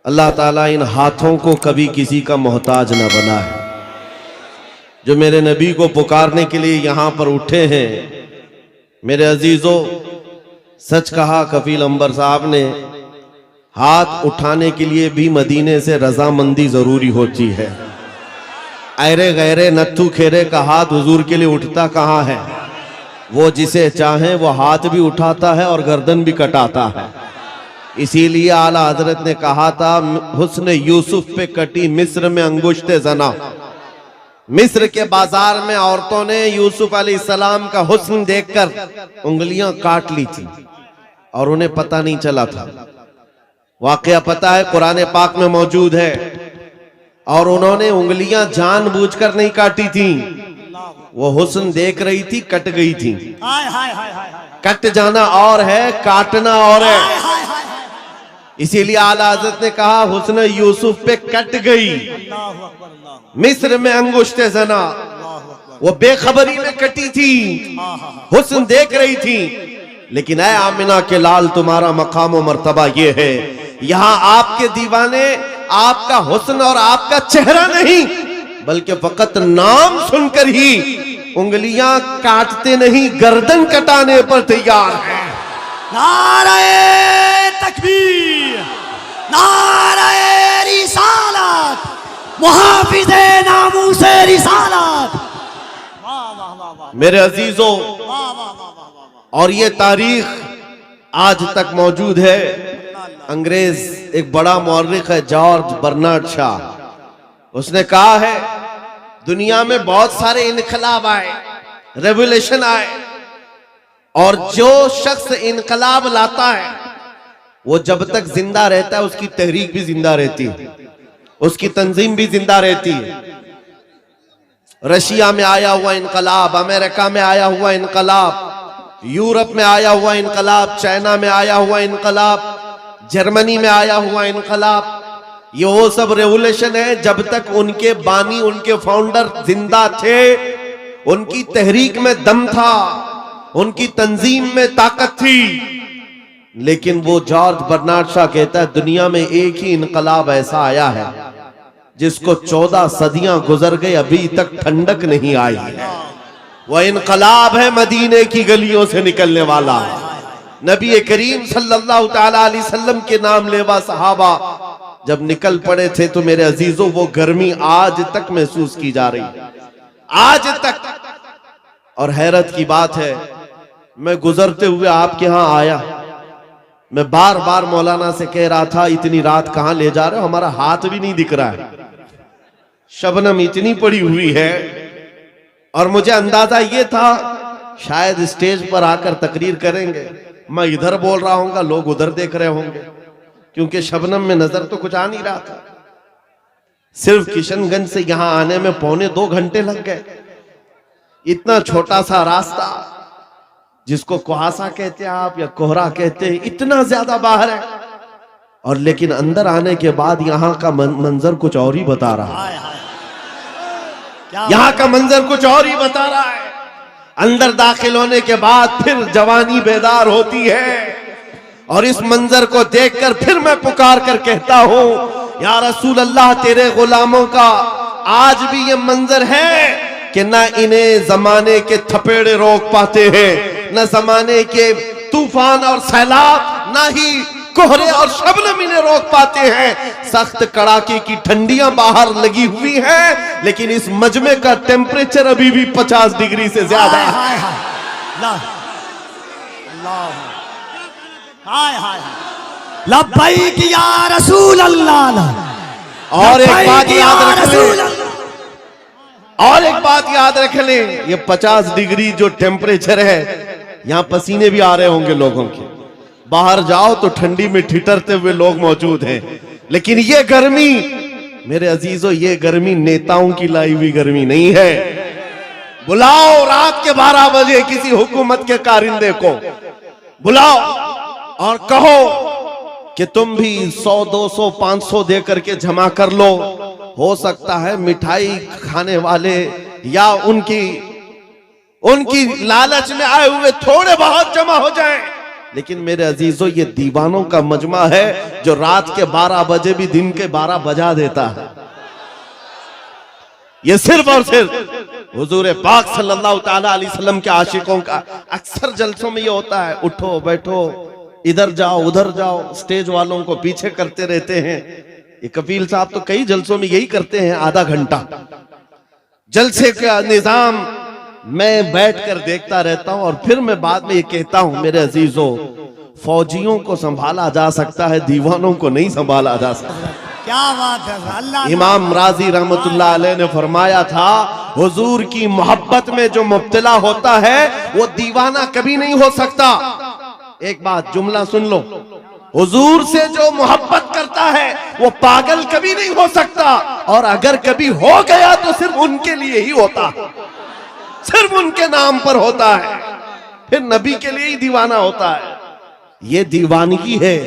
अल्लाह ताला इन हाथों को कभी किसी का मोहताज न बनाए। जो मेरे नबी को पुकारने के लिए यहाँ पर उठे हैं, मेरे अजीजों, सच कहा कफील अंबर साहब ने, हाथ उठाने के लिए भी मदीने से रजामंदी जरूरी होती है। ऐरे गैरे नत्थु खेरे का हाथ हुजूर के लिए उठता कहाँ है। वो जिसे चाहे वो हाथ भी उठाता है और गर्दन भी कटाता है। इसीलिए आला हजरत ने कहा था, हुस्न यूसुफ पे कटी मिस्र में अंगुश्ते जना। मिस्र के बाजार में औरतों ने यूसुफ अलैहिस्सलाम का हुस्न देखकर उंगलियां काट ली थी और उन्हें पता नहीं चला था। वाकया पता है, कुरान पाक में मौजूद है। और उन्होंने उंगलियां जानबूझकर नहीं काटी थी, वो हुस्न देख रही थी, कट गई थी। कट जाना और है, काटना और है। इसीलिए आला हज़रत ने कहा, हुस्न यूसुफ पे कट गई मिस्र में अंगुश्ते जना। वो बेखबरी में कटी थी, हुस्न देख रही थी। लेकिन ऐ आमिना के लाल, तुम्हारा मकाम और मर्तबा ये है, यहाँ आपके दीवाने आपका हुस्न और आपका चेहरा नहीं, बल्कि फकत नाम सुनकर ही उंगलियां काटते नहीं, गर्दन कटाने पर तैयार है। नारे तकबीर, नारे रिसालत, मुहाफिज़े नामूसे रिसालत। मेरे अजीजों, और ये तारीख आज तक मौजूद है। अंग्रेज एक बड़ा मौर्रिख है, जॉर्ज बर्नार्ड शॉ, उसने कहा है, दुनिया में बहुत सारे इनकलाब आए, रेवोल्यूशन आए, और जो शख्स इनकलाब लाता है वो जब तक जिंदा रहता है उसकी तहरीक भी जिंदा रहती है, उसकी तंजीम भी जिंदा रहती है। रशिया में आया हुआ इनकलाब, अमेरिका में आया हुआ इनकलाब, यूरोप में आया हुआ इनकलाब, चाइना में आया हुआ इनकलाब, जर्मनी में आया हुआ इनकलाब, ये वो सब रेवोल्यूशन है जब तक उनके बानी, उनके फाउंडर जिंदा थे, उनकी तहरीक में दम था, उनकी तंजीम में ताकत थी। लेकिन वो जॉर्ज बर्नार्ड शॉ कहता है, दुनिया में एक ही इनकलाब ऐसा आया है जिसको 14 सदियां गुजर गई, अभी तक ठंडक नहीं आई है। वह इनकलाब है मदीने की गलियों से निकलने वाला। नबी करीम सल्लल्लाहु तआला अलैहि वसल्लम के नाम लेवा सहाबा जब निकल पड़े थे, तो मेरे अजीजों, वो गर्मी आज तक महसूस की जा रही, आज तक। और हैरत की बात है, मैं गुजरते हुए आपके यहां आया, मैं बार बार मौलाना से कह रहा था, इतनी रात कहां ले जा रहे हो, हमारा हाथ भी नहीं दिख रहा है, शबनम इतनी पड़ी हुई है। और मुझे अंदाजा ये था शायद स्टेज पर आकर तकरीर करेंगे, मैं इधर बोल रहा हूंगा, लोग उधर देख रहे होंगे, क्योंकि शबनम में नजर तो कुछ आ नहीं रहा था। सिर्फ किशनगंज से यहां आने में 2.25 घंटे लग गए। इतना छोटा सा रास्ता, जिसको कुहासा कहते हैं आप या कोहरा कहते हैं, इतना ज्यादा बाहर है। और लेकिन अंदर आने के बाद यहाँ का मंजर कुछ और ही बता रहा है। यहाँ का मंजर कुछ और ही बता रहा है। अंदर दाखिल होने के बाद फिर जवानी बेदार होती है, और इस मंजर को देखकर फिर मैं पुकार कर कहता हूं, या रसूल अल्लाह, तेरे गुलामों का आज भी ये मंजर है कि ना इन्हें जमाने के थपेड़े रोक पाते हैं, न जमाने के तूफान और सैलाब, ना ही कोहरे और शबनम इन्हें रोक पाते हैं। सख्त कड़ाके की ठंडियां बाहर लगी हुई हैं, लेकिन इस मजमे का टेम्परेचर अभी भी 50 डिग्री से ज्यादा है। लब्बैक या रसूल अल्लाह। और एक बात याद रख लें, और एक बात याद रख लें, ये 50 डिग्री जो टेम्परेचर है, यहां पसीने भी आ रहे होंगे लोगों के। बाहर जाओ तो ठंडी में ठिठरते हुए लोग मौजूद हैं। लेकिन ये गर्मी, मेरे अजीजों, ये गर्मी नेताओं की लाई हुई गर्मी नहीं है। बुलाओ रात के 12 बजे किसी हुकूमत के कारिंदे को, बुलाओ और कहो कि तुम भी 100, 200, 500 दे करके जमा कर लो। हो सकता है मिठाई खाने वाले या उनकी लालच में आए हुए थोड़े बहुत जमा हो जाएं, लेकिन मेरे अजीजों ये दीवानों का मजमा है जो रात के 12 बजे भी दिन के 12 बजा देता है। ये सिर्फ और सिर्फ हुजूर पाक सल्लल्लाहु ताला अलैहि वसल्लम के आशिकों का अक्सर जलसों में ये होता है, उठो बैठो इधर जाओ उधर जाओ, स्टेज वालों को पीछे करते रहते हैं। ये कफील साहब तो कई जलसों में यही करते हैं, आधा घंटा जलसे का निजाम मैं बैठकर देखता रहता हूं और फिर मैं बाद में ये कहता हूं मेरे अजीजों, फौजियों को संभाला जा सकता है, दीवानों को नहीं संभाला जा सकता। क्या बात है अल्लाह। इमाम राजी रहमतुल्लाह अलैह ने फरमाया था, हुजूर की मोहब्बत में जो मुब्तला होता है वो दीवाना कभी नहीं हो सकता। एक बात जुमला सुन लो, हुजूर से जो मोहब्बत करता है वो पागल कभी नहीं हो सकता, और अगर कभी हो गया तो सिर्फ उनके लिए ही होता है, सिर्फ उनके नाम पर होता है, फिर नबी के लिए ही दीवाना होता है। ये दीवानगी है,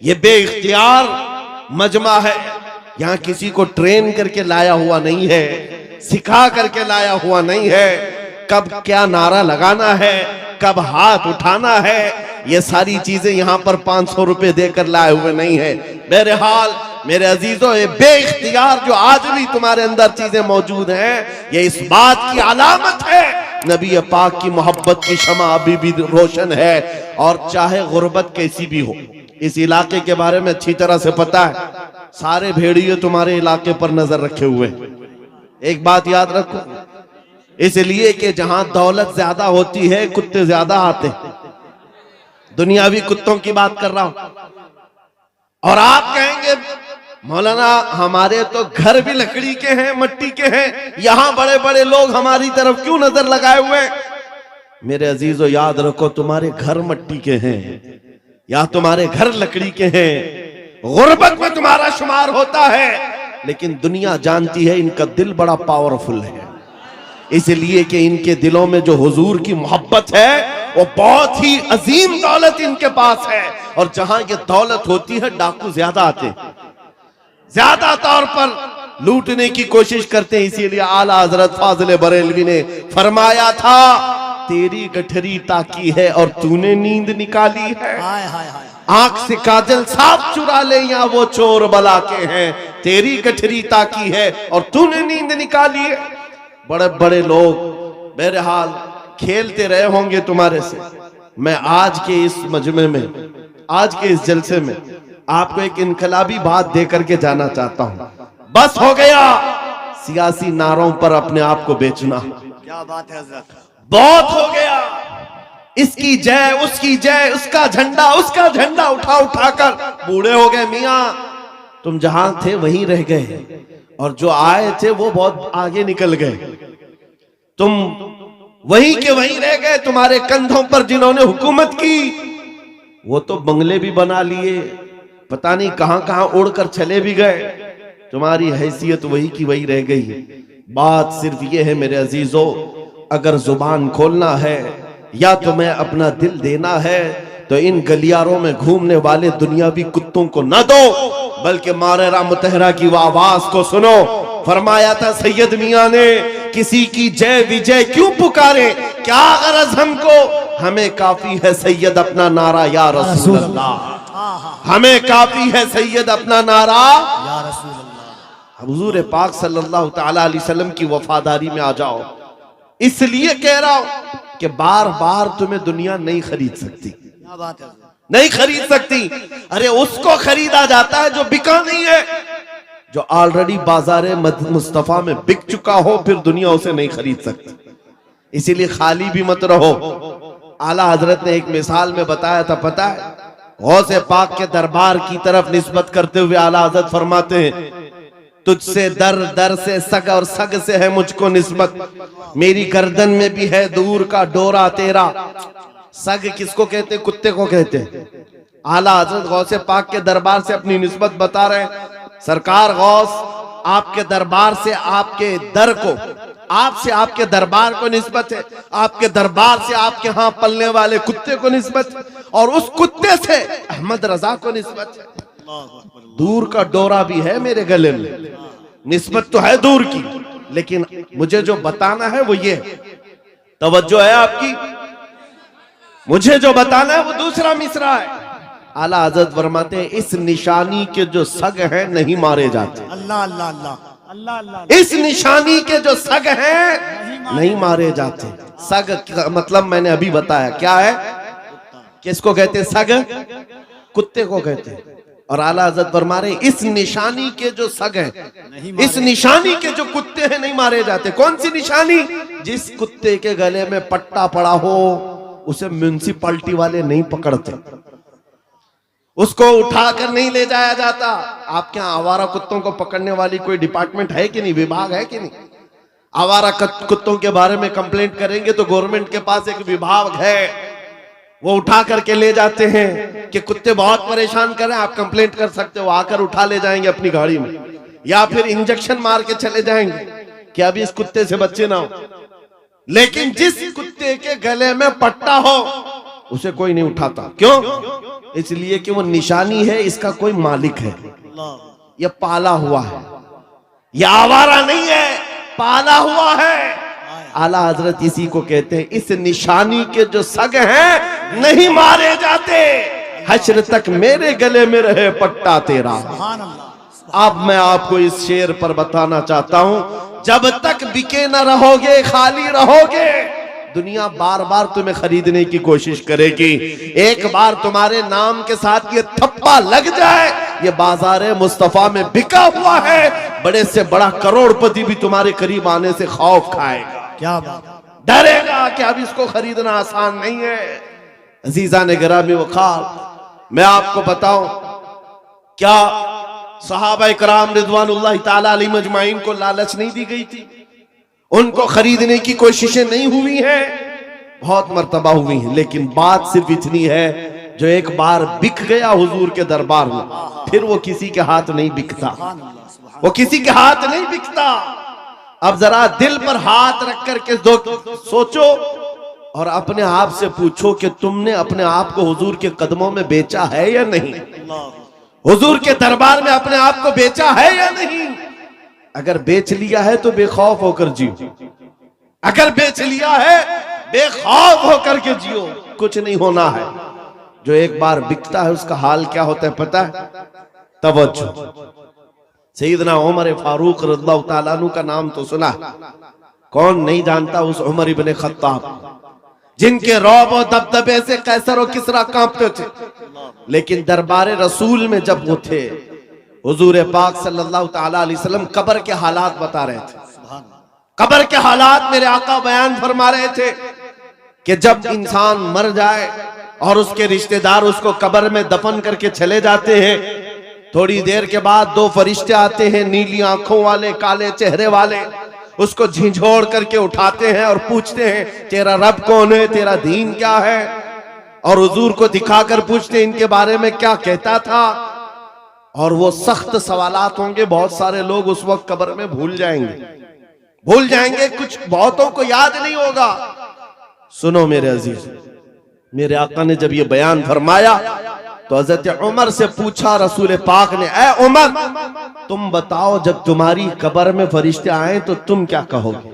ये बेइख्तियार मजमा है। यहां किसी को ट्रेन करके लाया हुआ नहीं है, सिखा करके लाया हुआ नहीं है। कब क्या नारा लगाना है, कब हाथ उठाना है, ये सारी चीजें यहां पर 500 रुपए देकर लाए हुए नहीं है। बहरहाल मेरे अजीजों, ये बेइख्तियार जो आज भी तुम्हारे अंदर चीजें मौजूद हैं, ये इस बात की अलामत है नबी पाक की मोहब्बत की शमा अभी भी रोशन है। और चाहे गुर्बत कैसी भी हो, इस इलाके के बारे में अच्छी तरह से पता है, सारे भेड़िए तुम्हारे इलाके पर नजर रखे हुए। एक बात याद रखो, इसलिए कि जहां दौलत ज्यादा होती है कुत्ते ज्यादा आते हैं। दुनियावी कुत्तों की बात कर रहा हूं। और आप कहेंगे मौलाना हमारे तो घर भी लकड़ी के हैं, मट्टी के हैं, यहां बड़े बड़े लोग हमारी तरफ क्यों नजर लगाए हुए? मेरे अजीजों याद रखो, तुम्हारे घर मट्टी के हैं या तुम्हारे घर लकड़ी के हैं, गुर्बत में तुम्हारा शुमार होता है, लेकिन दुनिया जानती है इनका दिल बड़ा पावरफुल है, इसलिए कि इनके दिलों में जो हुजूर की मोहब्बत है वो बहुत ही अजीम दौलत इनके पास है। और जहां ये दौलत होती है डाकू ज्यादा आते हैं, ज्यादा तौर पर लूटने की कोशिश करते हैं। इसीलिए आला हजरत फाजिल बरेलवी ने फरमाया था, तेरी गठरी ताकी है और तूने नींद निकाली है। हाय हाय हाय। आंख से काजल साफ चुरा ले या वो चोर बला के हैं, तेरी गठरी ताकी है और तूने नींद निकाली है। बड़े बड़े लोग बहरहाल खेलते रहे होंगे तुम्हारे से। मैं आज के इस मजमे में, आज के इस जलसे में आपको एक इनकलाबी बात दे करके जाना चाहता हूं। बस हो गया सियासी नारों पर अपने आप को बेचना। क्या बात है हज़रत, बहुत हो गया। इसकी जय उसकी जय, उसका झंडा उठा उठाकर बूढ़े हो गए। मियां तुम जहां थे वहीं रह गए, और जो आए थे वो बहुत आगे निकल गए। तुम वहीं के वहीं रह गए। तुम्हारे कंधों पर जिन्होंने हुकूमत की वो तो बंगले भी बना लिए, पता नहीं कहां कहां उड़कर चले भी गए। तुम्हारी हैसियत वही की वही रह गई। बात सिर्फ ये है मेरे अजीजों, अगर जुबान खोलना है या तुम्हें अपना दिल देना है तो इन गलियारों में घूमने वाले दुनियावी कुत्तों को न दो, बल्कि मारेरा मुतहरा की वो आवाज को सुनो। फरमाया था सैयद मियां ने, किसी की जय विजय क्यों पुकारे, क्या गरज हमको, हमें काफी है सैयद अपना नारा या रसूल अल्लाह, हमें काफी है सैयद अपना नारा या रसूल अल्लाह। हुजूर पाक सल्लल्लाहु ताला अलैहि वसल्लम की वफादारी में आ जाओ। इसलिए कह रहा हूं कि बार बार तुम्हें दुनिया नहीं खरीद सकती। क्या बात है, नहीं खरीद सकती। अरे उसको खरीदा जाता है जो बिका नहीं है, जो ऑलरेडी बाजार मुस्तफा में बिक चुका हो, फिर दुनिया उसे नहीं खरीद सकती। इसीलिए खाली भी मत रहो। आला हजरत ने एक मिसाल में बताया था, पता है, गौसे पाक के दरबार की तरफ निस्बत करते हुए आला हजरत फरमाते हैं, तुझसे दर दर से सग और सग से है मुझको निस्बत, मेरी गर्दन में भी है दूर का डोरा तेरा। सग किसको कहते, कुत्ते को कहते हैं। आला हजरत गौसे पाक के दरबार से अपनी निस्बत बता रहे हैं। सरकार गौस आपके दरबार से आपके दर को, आपसे आपके दरबार को निस्बत है, आपके दरबार से आपके यहाँ पलने वाले कुत्ते को निस्बत है, और उस कुत्ते से अहमद रजा को निस्बत है। दूर का डोरा भी है मेरे गले में, निस्बत तो है दूर की, लेकिन मुझे जो बताना है वो ये, तवज्जो है आपकी, मुझे जो बताना है वो दूसरा मिसरा है। आला हजरत फरमाते हैं इस निशानी के जो सग हैं नहीं मारे जाते। अल्लाह अल्लाह अल्लाह अल्लाह अल्लाह। इस निशानी के जो सग हैं नहीं मारे जाते। सग का मतलब मैंने अभी बताया क्या है, किसको कहते हैं सग, कुत्ते को कहते हैं। और आला हजरत फरमा रहे इस निशानी के जो सग हैं, इस निशानी के जो कुत्ते हैं नहीं मारे जाते। कौन सी निशानी? जिस कुत्ते के गले में पट्टा पड़ा हो उसे म्युनिसिपैलिटी वाले नहीं पकड़ते, उसको उठाकर नहीं ले जाया जाता। आपके यहाँ आवारा कुत्तों को पकड़ने वाली कोई डिपार्टमेंट है कि नहीं, विभाग है कि नहीं? आवारा कुत्तों के बारे में कंप्लेंट करेंगे तो गवर्नमेंट के पास एक विभाग है, वो उठा करके ले जाते हैं कि कुत्ते बहुत परेशान कर रहे हैं, आप कंप्लेंट कर सकते हो, आकर उठा ले जाएंगे अपनी गाड़ी में, या फिर इंजेक्शन मार के चले जाएंगे कि अभी इस कुत्ते से बच्चे ना हो। लेकिन जिस कुत्ते के गले में पट्टा हो उसे कोई नहीं उठाता। क्यों? इसलिए कि वो निशानी है, इसका कोई मालिक है, ये पाला हुआ है, ये आवारा नहीं है, पाला हुआ है। आला हजरत इसी को कहते हैं इस निशानी के जो सग हैं नहीं मारे जाते, हश्र तक मेरे गले में रहे पट्टा तेरा। अब मैं आपको इस शेर पर बताना चाहता हूं, जब तक बिके न रहोगे, खाली रहोगे, दुनिया बार बार तुम्हें खरीदने की कोशिश करेगी। एक बार तुम्हारे नाम के साथ ये थप्पा लग जाए, ये बाजार मुस्तफा में बिका हुआ है, बड़े से बड़ा करोड़पति भी तुम्हारे करीब आने से खौफ खाएगा, क्या बात, डरेगा कि अब इसको खरीदना आसान नहीं है। अजीजा ने गिरामी वक़ार, मैं आपको बताऊं, क्या सहाबा इकराम रिज़वानुल्लाह ताला अलैहिम अजमाइन को लालच नहीं दी गई थी? उनको खरीदने की कोशिशें नहीं हुई हैं? बहुत मर्तबा हुई हैं, लेकिन बात सिर्फ इतनी है, जो एक बार बिक गया हुजूर के दरबार में, फिर वो किसी के हाथ नहीं बिकता, वो किसी के हाथ नहीं बिकता। अब जरा दिल पर हाथ रख करके सोचो और अपने आप से पूछो कि तुमने अपने आप को हुजूर के कदमों में बेचा है या नहीं? हुजूर के दरबार में अपने आप को बेचा है या नहीं? अगर बेच लिया है तो बेखौफ होकर जियो, अगर बेच लिया है बेखौफ होकर के जियो, कुछ नहीं होना है। जो एक बार बिकता है उसका हाल क्या होता है पता है? तवज्जो, सैयदना उमर फारूक रज़ियल्लाहु ताला अन्हु का नाम तो सुना, कौन नहीं जानता उस उमर इब्ने खत्ताब, जिनके रौब और दबदबे से कैसर और किसरा कांपते थे। लेकिन दरबारे रसूल में जब वो थे, हुजूर पाक सल्लल्लाहु ताला अलैहि वसल्लम कब्र के हालात बता रहे थे, कब्र के हालात मेरे आका बयान फरमा रहे थे कि जब इंसान मर जाए और उसके रिश्तेदार उसको कब्र में दफन करके चले जाते हैं, थोड़ी देर के बाद दो फरिश्ते आते हैं, नीली आंखों वाले, काले चेहरे वाले, उसको झिझोड़ करके उठाते हैं और पूछते हैं तेरा रब कौन है, तेरा दीन क्या है, और हुजूर को दिखाकर पूछते हैं इनके बारे में क्या कहता था। और वो सख्त सवालात होंगे, बहुत सारे लोग उस वक्त कब्र में भूल जाएंगे, कुछ बहुतों को याद नहीं होगा। सुनो मेरे अजीज, मेरे आका ने जब ये बयान फरमाया तो हजरत उमर से पूछा रसूल पाक ने, ऐ उमर तुम बताओ जब तुम्हारी कब्र में फरिश्ते आए तो तुम क्या कहोगे?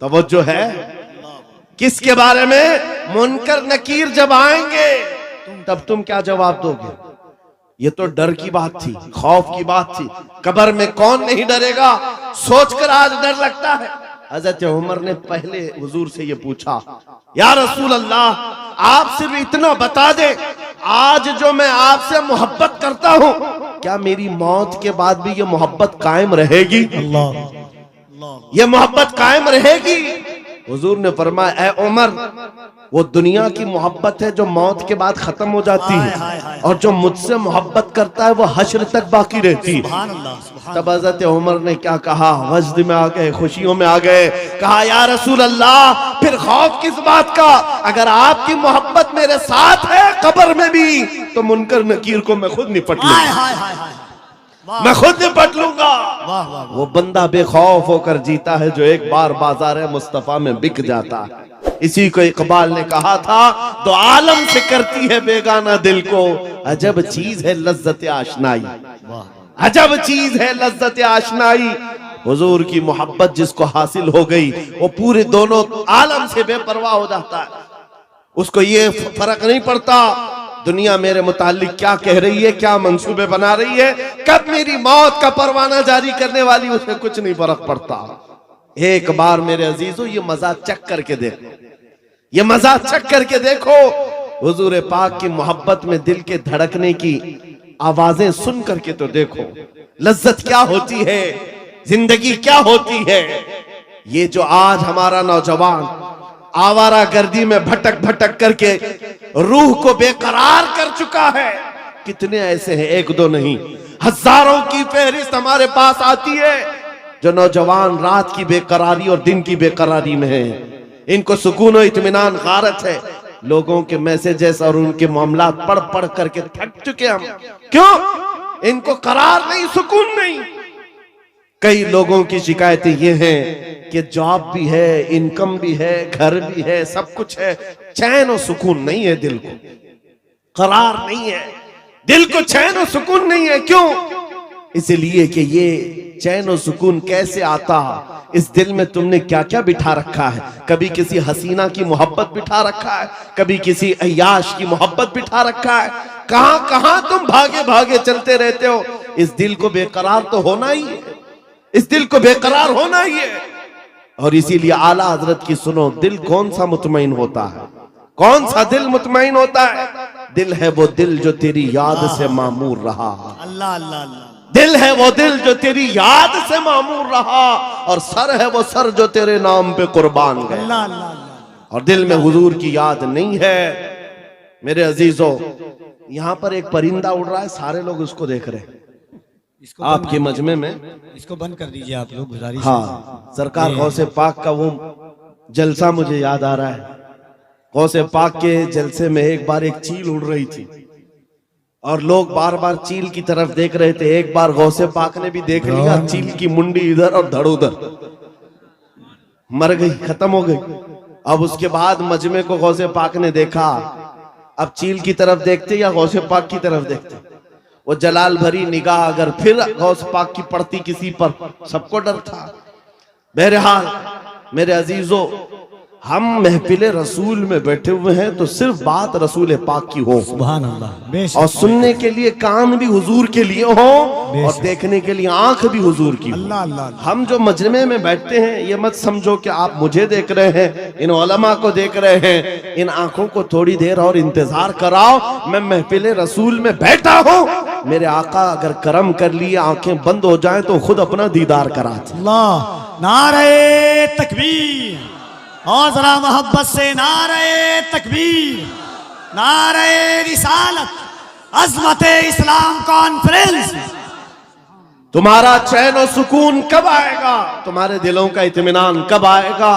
तवज्जो है, किसके बारे में? मुनकर नकीर जब आएंगे तब तुम क्या जवाब दोगे? ये तो डर की बात थी, खौफ की बात थी। कब्र में कौन नहीं डरेगा, सोचकर आज डर लगता है। हजरत उमर ने पहले हुजूर से ये पूछा, या रसूल अल्लाह आप सिर्फ इतना बता दे, आज जो मैं आपसे मोहब्बत करता हूँ, क्या मेरी मौत के बाद भी ये मोहब्बत कायम रहेगी? ये मोहब्बत कायम रहेगी? हुजूर ने फरमाया, ऐ उमर वो दुनिया की मोहब्बत है जो मौत के बाद खत्म हो जाती है, और जो मुझसे मोहब्बत करता है वो हश्र तक बाकी रहती है। तब हज़रत उमर ने क्या कहा, वजद में आ गए, खुशियों में आ गए, कहा या रसूल अल्लाह फिर खौफ किस बात का, अगर आपकी मोहब्बत मेरे साथ है कब्र में भी तो मुनकर नकीर को मैं खुद निपट लूंगा, मैं खुद निपट लूंगा। वो बंदा बेखौफ होकर जीता है जो एक बार बाजार मुस्तफा में बिक जाता है। इसी को इकबाल ने कहा था, दो आलम से करती है बेगाना दिल को, अजब चीज है लज्जत आशनाई, अजब चीज है लज्जत आशनाई। हुजूर की मोहब्बत जिसको हासिल हो गई वो पूरे दोनों आलम से बेपरवाह हो जाता है। उसको ये फर्क नहीं पड़ता दुनिया मेरे मुतालिक क्या कह रही है, क्या मंसूबे बना रही है, कब मेरी मौत का परवाना जारी करने वाली, उसमें कुछ नहीं फर्क पड़ता। एक बार मेरे अजीजों ये मजा चख करके देखो, ये मजा चख करके देखो। हुजूर पाक की मोहब्बत में दिल के धड़कने की आवाजें सुन करके तो देखो, लज्जत क्या होती है, जिंदगी क्या होती है। ये जो आज हमारा नौजवान आवारा गर्दी में भटक भटक करके रूह को बेकरार कर चुका है, कितने ऐसे हैं, एक दो नहीं, हजारों की फहरिस्त हमारे पास आती है जो नौजवान रात की बेकरारी और दिन की बेकरारी में है। इनको सुकून और इत्मीनान गारत है। लोगों के मैसेजेस और उनके मामला पढ़ पढ़ करके थक चुके हम। क्यों? इनको करार नहीं, सुकून नहीं। कई लोगों की शिकायतें ये हैं कि जॉब भी है, इनकम भी है, घर भी है, सब कुछ है, चैन और सुकून नहीं है, दिल को करार नहीं है, दिल को चैन और सुकून नहीं है। क्यों? इसलिए कि ये चैन और सुकून कैसे आता, इस दिल में तुमने क्या क्या बिठा रखा है। कभी किसी हसीना की मोहब्बत बिठा रखा है, कभी किसी अय्याश की मोहब्बत बिठा रखा है, कहां कहां तुम भागे भागे चलते रहते हो। इस दिल को बेकरार तो होना ही है, इस दिल को बेकरार होना ही है। और इसीलिए आला हजरत की सुनो, दिल कौन सा मुतमईन होता है, कौन सा दिल मुतमईन होता है? दिल है वो दिल जो तेरी याद से मामूर रहा। अल्लाह अल्लाह अल्लाह। दिल है वो दिल जो तेरी याद से मामूर रहा, और सर है वो सर जो तेरे नाम पे कुर्बान गया। अल्लाह अल्लाह अल्लाह। और दिल में हुजूर की याद नहीं है। मेरे अजीजों, यहाँ पर एक परिंदा उड़ रहा है, सारे लोग उसको देख रहे हैं इसको आपके मजमे में। इसको बंद कर दीजिए आप लोग, गुजारिश। हाँ, सरकार गौसे पाक का वो जलसा मुझे याद आ रहा है। गौसे पाक के जलसे में एक बार एक चील उड़ रही थी और लोग बार बार चील की तरफ देख रहे थे। एक बार गौसे पाक ने भी देख लिया, चील की मुंडी इधर और धड़ उधर, मर गई, खत्म हो गई। अब उसके बाद मजमे को गौसे पाक ने देखा। अब चील की तरफ देखते या गौसे पाक की तरफ देखते? वो जलाल भरी निगाह अगर फिर गौस पाक की पड़ती किसी पर, सबको डर था। बहरहाल मेरे अजीजों, हम महफिल रसूल में बैठे हुए हैं तो सिर्फ बात रसूल पाक की हो, सुभान अल्लाह, और सुनने के लिए कान भी हुजूर के लिए हो और देखने के लिए आंख भी हुजूर की हो। अल्लाह अल्लाह। हम जो मजमे में बैठते हैं, ये मत समझो कि आप मुझे देख रहे हैं, इन उलमा को देख रहे हैं। इन आंखों को थोड़ी देर और इंतजार कराओ, मैं महफिल रसूल में बैठा हूँ। मेरे आका अगर करम कर लिए, आंखें बंद हो जाएं तो खुद अपना दीदार कराते। अल्लाह, नारे तकबीर, और जरा मोहब्बत से नारे तकबीर, नारे रिसालत, अज़मत इस्लाम कॉन्फ्रेंस। तुम्हारा चैन और सुकून कब आएगा? तुम्हारे दिलों का इत्मीनान कब आएगा?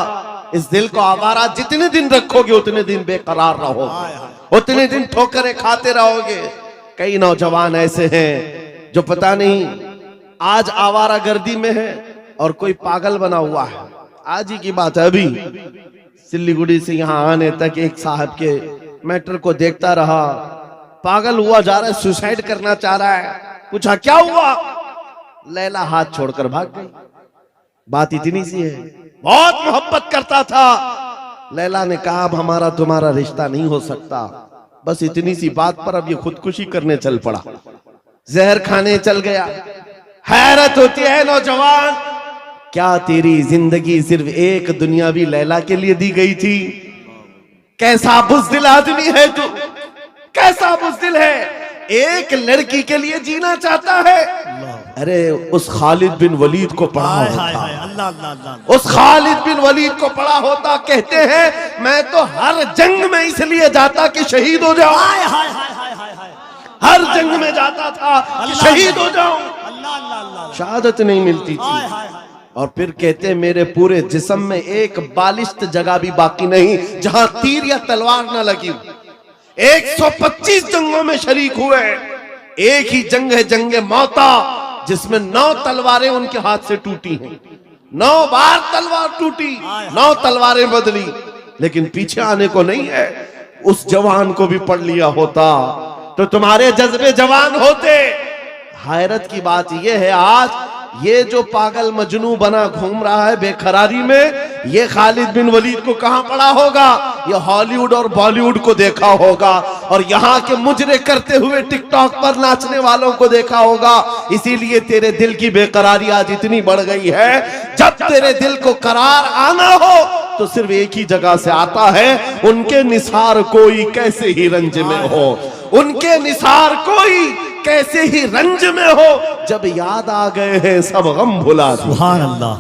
इस दिल को आवारा जितने दिन रखोगे उतने दिन बेकरार रहोगे, उतने दिन ठोकरें खाते रहोगे। कई नौजवान ऐसे हैं जो पता नहीं आज आवारा गर्दी में है और कोई पागल बना हुआ है। आज ही की बात है, अभी सिल्लीगुड़ी से यहाँ आने तक एक साहब के मैटर को देखता रहा, पागल हुआ जा रहा है, सुसाइड करना चाह रहा है। पूछा क्या हुआ? लैला हाथ छोड़कर भाग गई। बात इतनी सी है, बहुत मोहब्बत करता था। लैला ने कहा अब हमारा तुम्हारा रिश्ता नहीं हो सकता। बस इतनी सी बात पर अब ये खुदकुशी करने चल पड़ा, जहर खाने चल गया। हैरत होती है नौजवान, क्या तेरी जिंदगी सिर्फ एक दुनियावी लैला के लिए दी गई थी? कैसा बुज़दिल आदमी है तू, कैसा बुज़दिल है, एक लड़की के लिए जीना चाहता है। अरे उस खालिद बिन वलीद को पढ़ा होता, अल्लाह अल्लाह, उस खालिद बिन वलीद को पढ़ा होता। कहते हैं मैं तो हर जंग में इसलिए जाता कि शहीद हो जाऊं, हर जंग में जाता था कि शहीद हो जाऊं, शहादत नहीं मिलती थी। और फिर कहते मेरे पूरे जिस्म में एक बालिश्त जगह भी बाकी नहीं जहां तीर या तलवार न लगी हो। 125 जंगों में शरीक हुए, एक ही जंग है जंगे मौता, जिसमें 9 तलवारें उनके हाथ से टूटी हैं। 9 बार तलवार टूटी, 9 तलवारें बदली, लेकिन पीछे आने को नहीं है। उस जवान को भी पढ़ लिया होता तो तुम्हारे जज्बे जवान होते। हैरत की बात यह है, आज ये जो पागल मजनू बना घूम रहा है बेकरारी में, ये खालिद बिन वलीद को कहां पड़ा होगा? ये हॉलीवुड और बॉलीवुड को देखा होगा और यहाँ के मुजरे करते हुए टिकटॉक पर नाचने वालों को देखा होगा। इसीलिए तेरे दिल की बेकरारी आज इतनी बढ़ गई है। जब तेरे दिल को करार आना हो तो सिर्फ एक ही जगह से आता है, उनके निसार कोई कैसे ही रंज में हो, उनके निसार कोई कैसे ही रंज में हो, जब याद आ गए हैं सब गम भुला दिए। सुभान अल्लाह,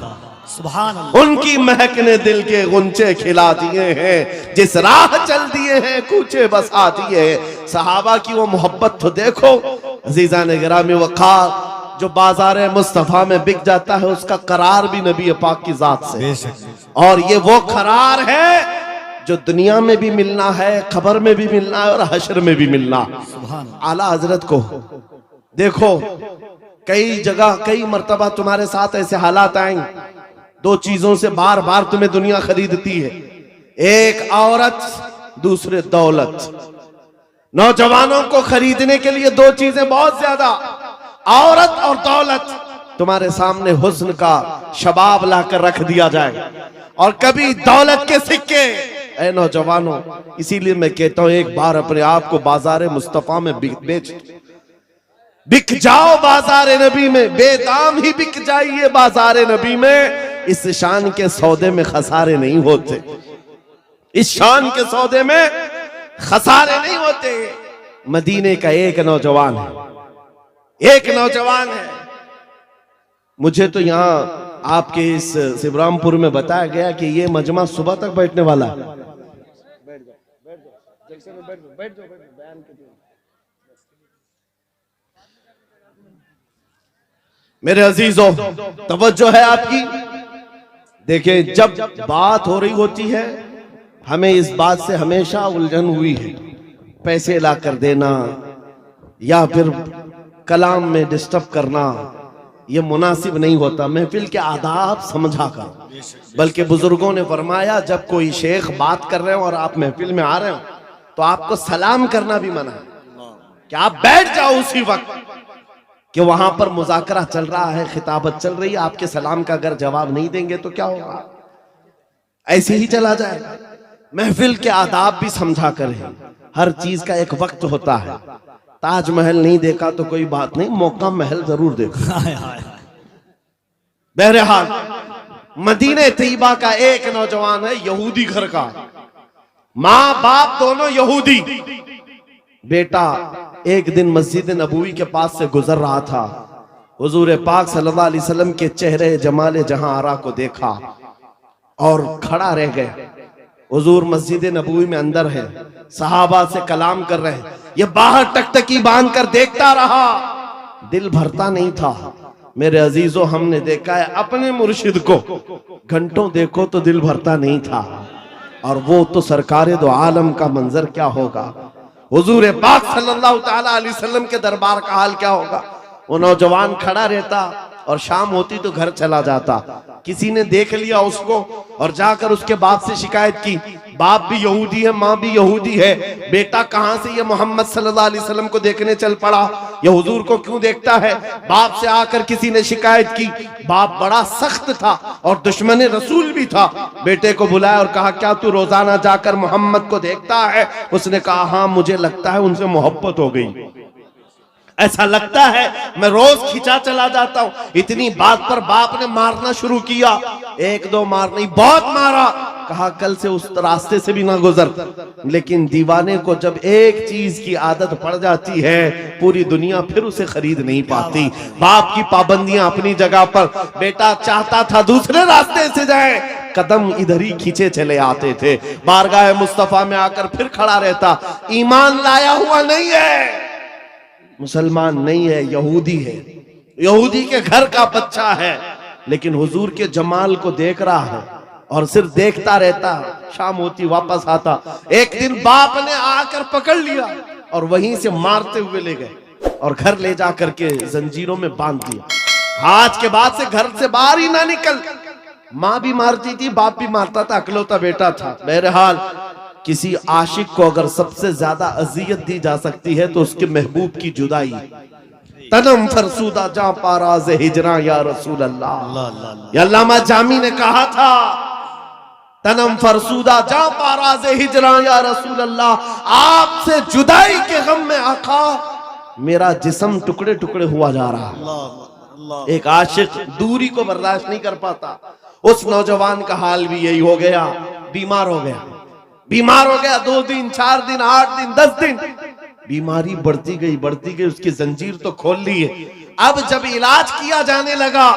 सुभान अल्लाह। उनकी महक ने दिल के गुंचे खिला दिए हैं, जिस राह चल दिए हैं कूचे बसा दिए हैं। सहाबा की वो मोहब्बत तो देखो अजीजा ने गिरामी वक़ार, जो बाजार मुस्तफा में बिक जाता है उसका करार भी नबी पाक की जात से, और ये वो करार है जो दुनिया में भी मिलना है, खबर में भी मिलना है और हशर में भी मिलना। आला हजरत को देखो, कई जगह कई मर्तबा तुम्हारे साथ ऐसे हालात आएंगे, दो चीजों से बार बार तुम्हें दुनिया खरीदती है, एक औरत, दूसरे दौलत। नौजवानों को खरीदने के लिए दो चीजें बहुत ज्यादा, औरत और दौलत। तुम्हारे सामने हुस्न का शबाब लाकर रख दिया जाए और कभी दौलत के सिक्के। ऐ नौजवानों, इसीलिए मैं कहता हूं एक बार अपने आप को बाजार मुस्तफा में बेच, बिक जाओ बाजार नबी में, बेदाम ही बिक जाइए बाजार नबी में। इस शान के सौदे में खसारे नहीं होते, इस शान के सौदे में खसारे नहीं होते। मदीने का एक नौजवान है, एक नौजवान है। मुझे तो यहाँ आपके इस शिवरामपुर में बताया गया कि ये मजमा सुबह तक बैठने वाला है। मेरे अजीजों, तवज्जो है आपकी। देखिए, जब बात हो रही होती है, हमें इस बात से हमेशा उलझन हुई है, पैसे ला कर देना या फिर कलाम में डिस्टर्ब करना, ये मुनासिब नहीं होता। महफिल के आदाब समझा कर, बल्कि बुजुर्गों ने फरमाया जब कोई शेख बात कर रहे हो और आप महफिल में आ रहे हो तो आपको सलाम करना भी मना है कि आप बैठ जाओ उसी वक्त कि वहां पर मुज़ाकरा चल रहा है, खिताबत चल रही है। आपके सलाम का अगर जवाब नहीं देंगे तो क्या होगा? ऐसे ही चला जाएगा। महफिल के आदाब भी समझा कर है, हर चीज का एक वक्त होता है। ताजमहल नहीं देखा तो कोई बात नहीं, मौका महल जरूर देखा। बहरहाल, मदीने तैयबा का एक नौजवान है, यहूदी घर का, माँ बाप दोनों यहूदी। बेटा एक दिन मस्जिद नबवी के पास से गुजर रहा था, हुजूर पाक सल्लल्लाहु अलैहि वसल्लम के चेहरे जमाले जहां आरा को देखा और खड़ा रह गए। हुजूर मस्जिद नबवी में अंदर है, सहाबा से कलाम कर रहे हैं, ये बाहर टकटकी बांध कर देखता रहा, दिल भरता नहीं था। मेरे अजीजों, हमने देखा है अपने मुर्शिद को, घंटों देखो तो दिल भरता नहीं था, और वो तो सरकारे दो आलम का मंजर क्या होगा, हुजूर पाक सल्लल्लाहु ताला अलैहि वसल्लम के दरबार का हाल क्या होगा। वो नौजवान खड़ा रहता और शाम होती तो घर चला जाता। किसी ने देख लिया उसको और जाकर उसके बाप से शिकायत की, बाप भी यहूदी है, माँ भी यहूदी है, बेटा कहाँ से ये मोहम्मद सल्लल्लाहु अलैहि वसल्लम को देखने चल पड़ा, ये हुजूर को क्यों देखता है। बाप से आकर किसी ने शिकायत की, बाप बड़ा सख्त था और दुश्मन रसूल भी था। बेटे को बुलाया और कहा, क्या तू रोजाना जाकर मोहम्मद को देखता है? उसने कहा, हाँ मुझे लगता है उनसे मोहब्बत हो गई, ऐसा लगता है, मैं रोज खिंचा चला जाता हूं। इतनी बात पर बाप ने मारना शुरू किया, एक दो मार नहीं, बहुत मारा। कहा, कल से उस रास्ते से भी ना गुजर। लेकिन दीवाने को जब एक चीज की आदत पड़ जाती है, पूरी दुनिया फिर उसे खरीद नहीं पाती। बाप की पाबंदियां अपनी जगह पर, बेटा चाहता था दूसरे रास्ते से जाए, कदम इधर ही खींचे चले आते थे। बारगाह मुस्तफा में आकर फिर खड़ा रहता, ईमान लाया हुआ नहीं है, मुसलमान नहीं है, यहूदी है, यहूदी के घर का बच्चा है, लेकिन हुजूर के जमाल को देख रहा है और सिर्फ देखता रहता। शाम होती वापस आता। एक दिन बाप ने आकर पकड़ लिया और वहीं से मारते हुए ले गए और घर ले जाकर के जंजीरों में बांध दिया। आज के बाद से घर से बाहर ही ना निकल। माँ भी मारती थी, बाप भी मारता था, अकलौता बेटा था। बहरहाल, किसी आशिक को अगर सबसे ज्यादा अजियत दी जा सकती है तो उसके महबूब की जुदाई। तनम फरसूदा जा पाराज हिजरा या रसूल अल्लाह। अल्लामा जामी ने कहा था, तनम फरसूदा जा पाराज़े हिजरा या रसूल अल्लाह, आपसे जुदाई के गम में आका मेरा जिस्म टुकड़े टुकड़े हुआ जा रहा है। एक आशिक दूरी को बर्दाश्त नहीं कर पाता। उस नौजवान का हाल भी यही हो गया, बीमार हो गया। 2 दिन 4 दिन 8 दिन 10 दिन बीमारी बढ़ती गई, उसकी जंजीर तो खोल ली है। अब जब इलाज किया जाने लगा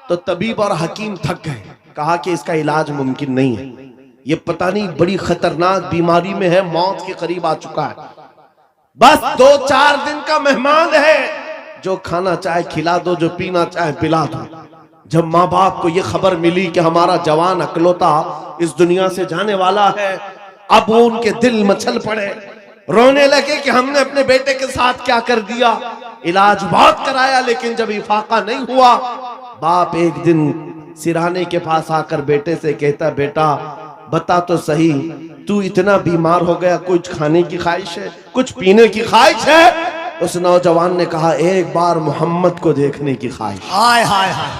तो तबीब और हकीम थक गए, कहा कि इसका इलाज मुमकिन नहीं है, ये पता नहीं बड़ी खतरनाक बीमारी में है, मौत के करीब आ चुका है। बस 2-4 दिन का मेहमान है, जो खाना चाहे खिला दो, जो पीना चाहे पिला दो। जब माँ बाप को यह खबर मिली कि हमारा जवान अकलौता इस दुनिया से जाने वाला है, अब वो उनके दिल मचल पड़े, रोने लगे कि हमने अपने बेटे के साथ क्या कर दिया। इलाज बहुत कराया लेकिन जब इफाका नहीं हुआ, बाप एक दिन सिरहाने के पास आकर बेटे से कहता, बेटा बता तो सही, तू इतना बीमार हो गया, कुछ खाने की ख्वाहिश है, कुछ पीने की ख्वाहिश है? उस नौजवान ने कहा, एक बार मोहम्मद को देखने की ख्वाहिश। हाय हाय हाय,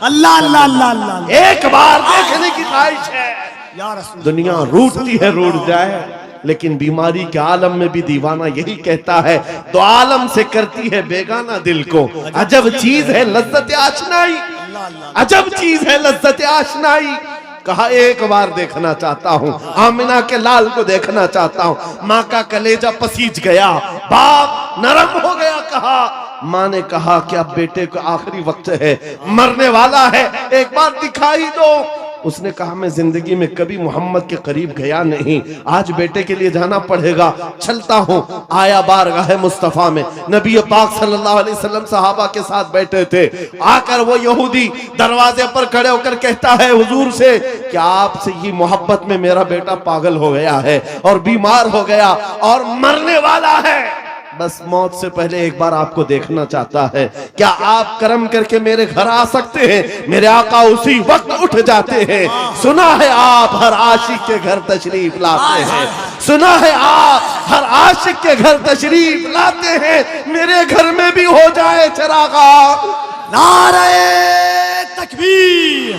अल्लाह अल्लाह अल्लाह अल्लाह, एक बार देखने की ख्वाहिश है। या रसूल, दुनिया रूठती है, रूठ जाए, लेकिन बीमारी के आलम में भी दीवाना यही कहता है, दो आलम से करती है बेगाना दिल को। अजब चीज है लज्जत आशनाई, अजब चीज है लज्जत आशनाई। कहा एक बार देखना चाहता हूँ, आमिना के लाल को देखना चाहता हूँ। माँ का कलेजा पसीज गया, बाप नरम हो गया। कहा, माँ ने कहा कि अब बेटे को आखिरी वक्त है, मरने वाला है, एक बार दिखाई दो। उसने कहा, मैं जिंदगी में कभी मोहम्मद के करीब गया नहीं, आज बेटे के लिए जाना पड़ेगा, चलता हूँ। आया बारगाह मुस्तफा में, नबी पाक सल्लल्लाहु अलैहि वसल्लम सहाबा के साथ बैठे थे। आकर वो यहूदी दरवाजे पर खड़े होकर कहता है हुजूर से कि आपसे ये मोहब्बत में मेरा बेटा पागल हो गया है और बीमार हो गया और मरने वाला है, बस मौत से पहले एक बार आपको देखना चाहता है, क्या आप करम करके मेरे घर आ सकते हैं? मेरे आका उसी वक्त उठ जाते हैं। सुना है आप हर आशिक के घर तशरीफ लाते हैं, सुना है आप हर आशिक के घर तशरीफ लाते हैं, मेरे घर में भी हो जाए चरागा। नारे तकबीर,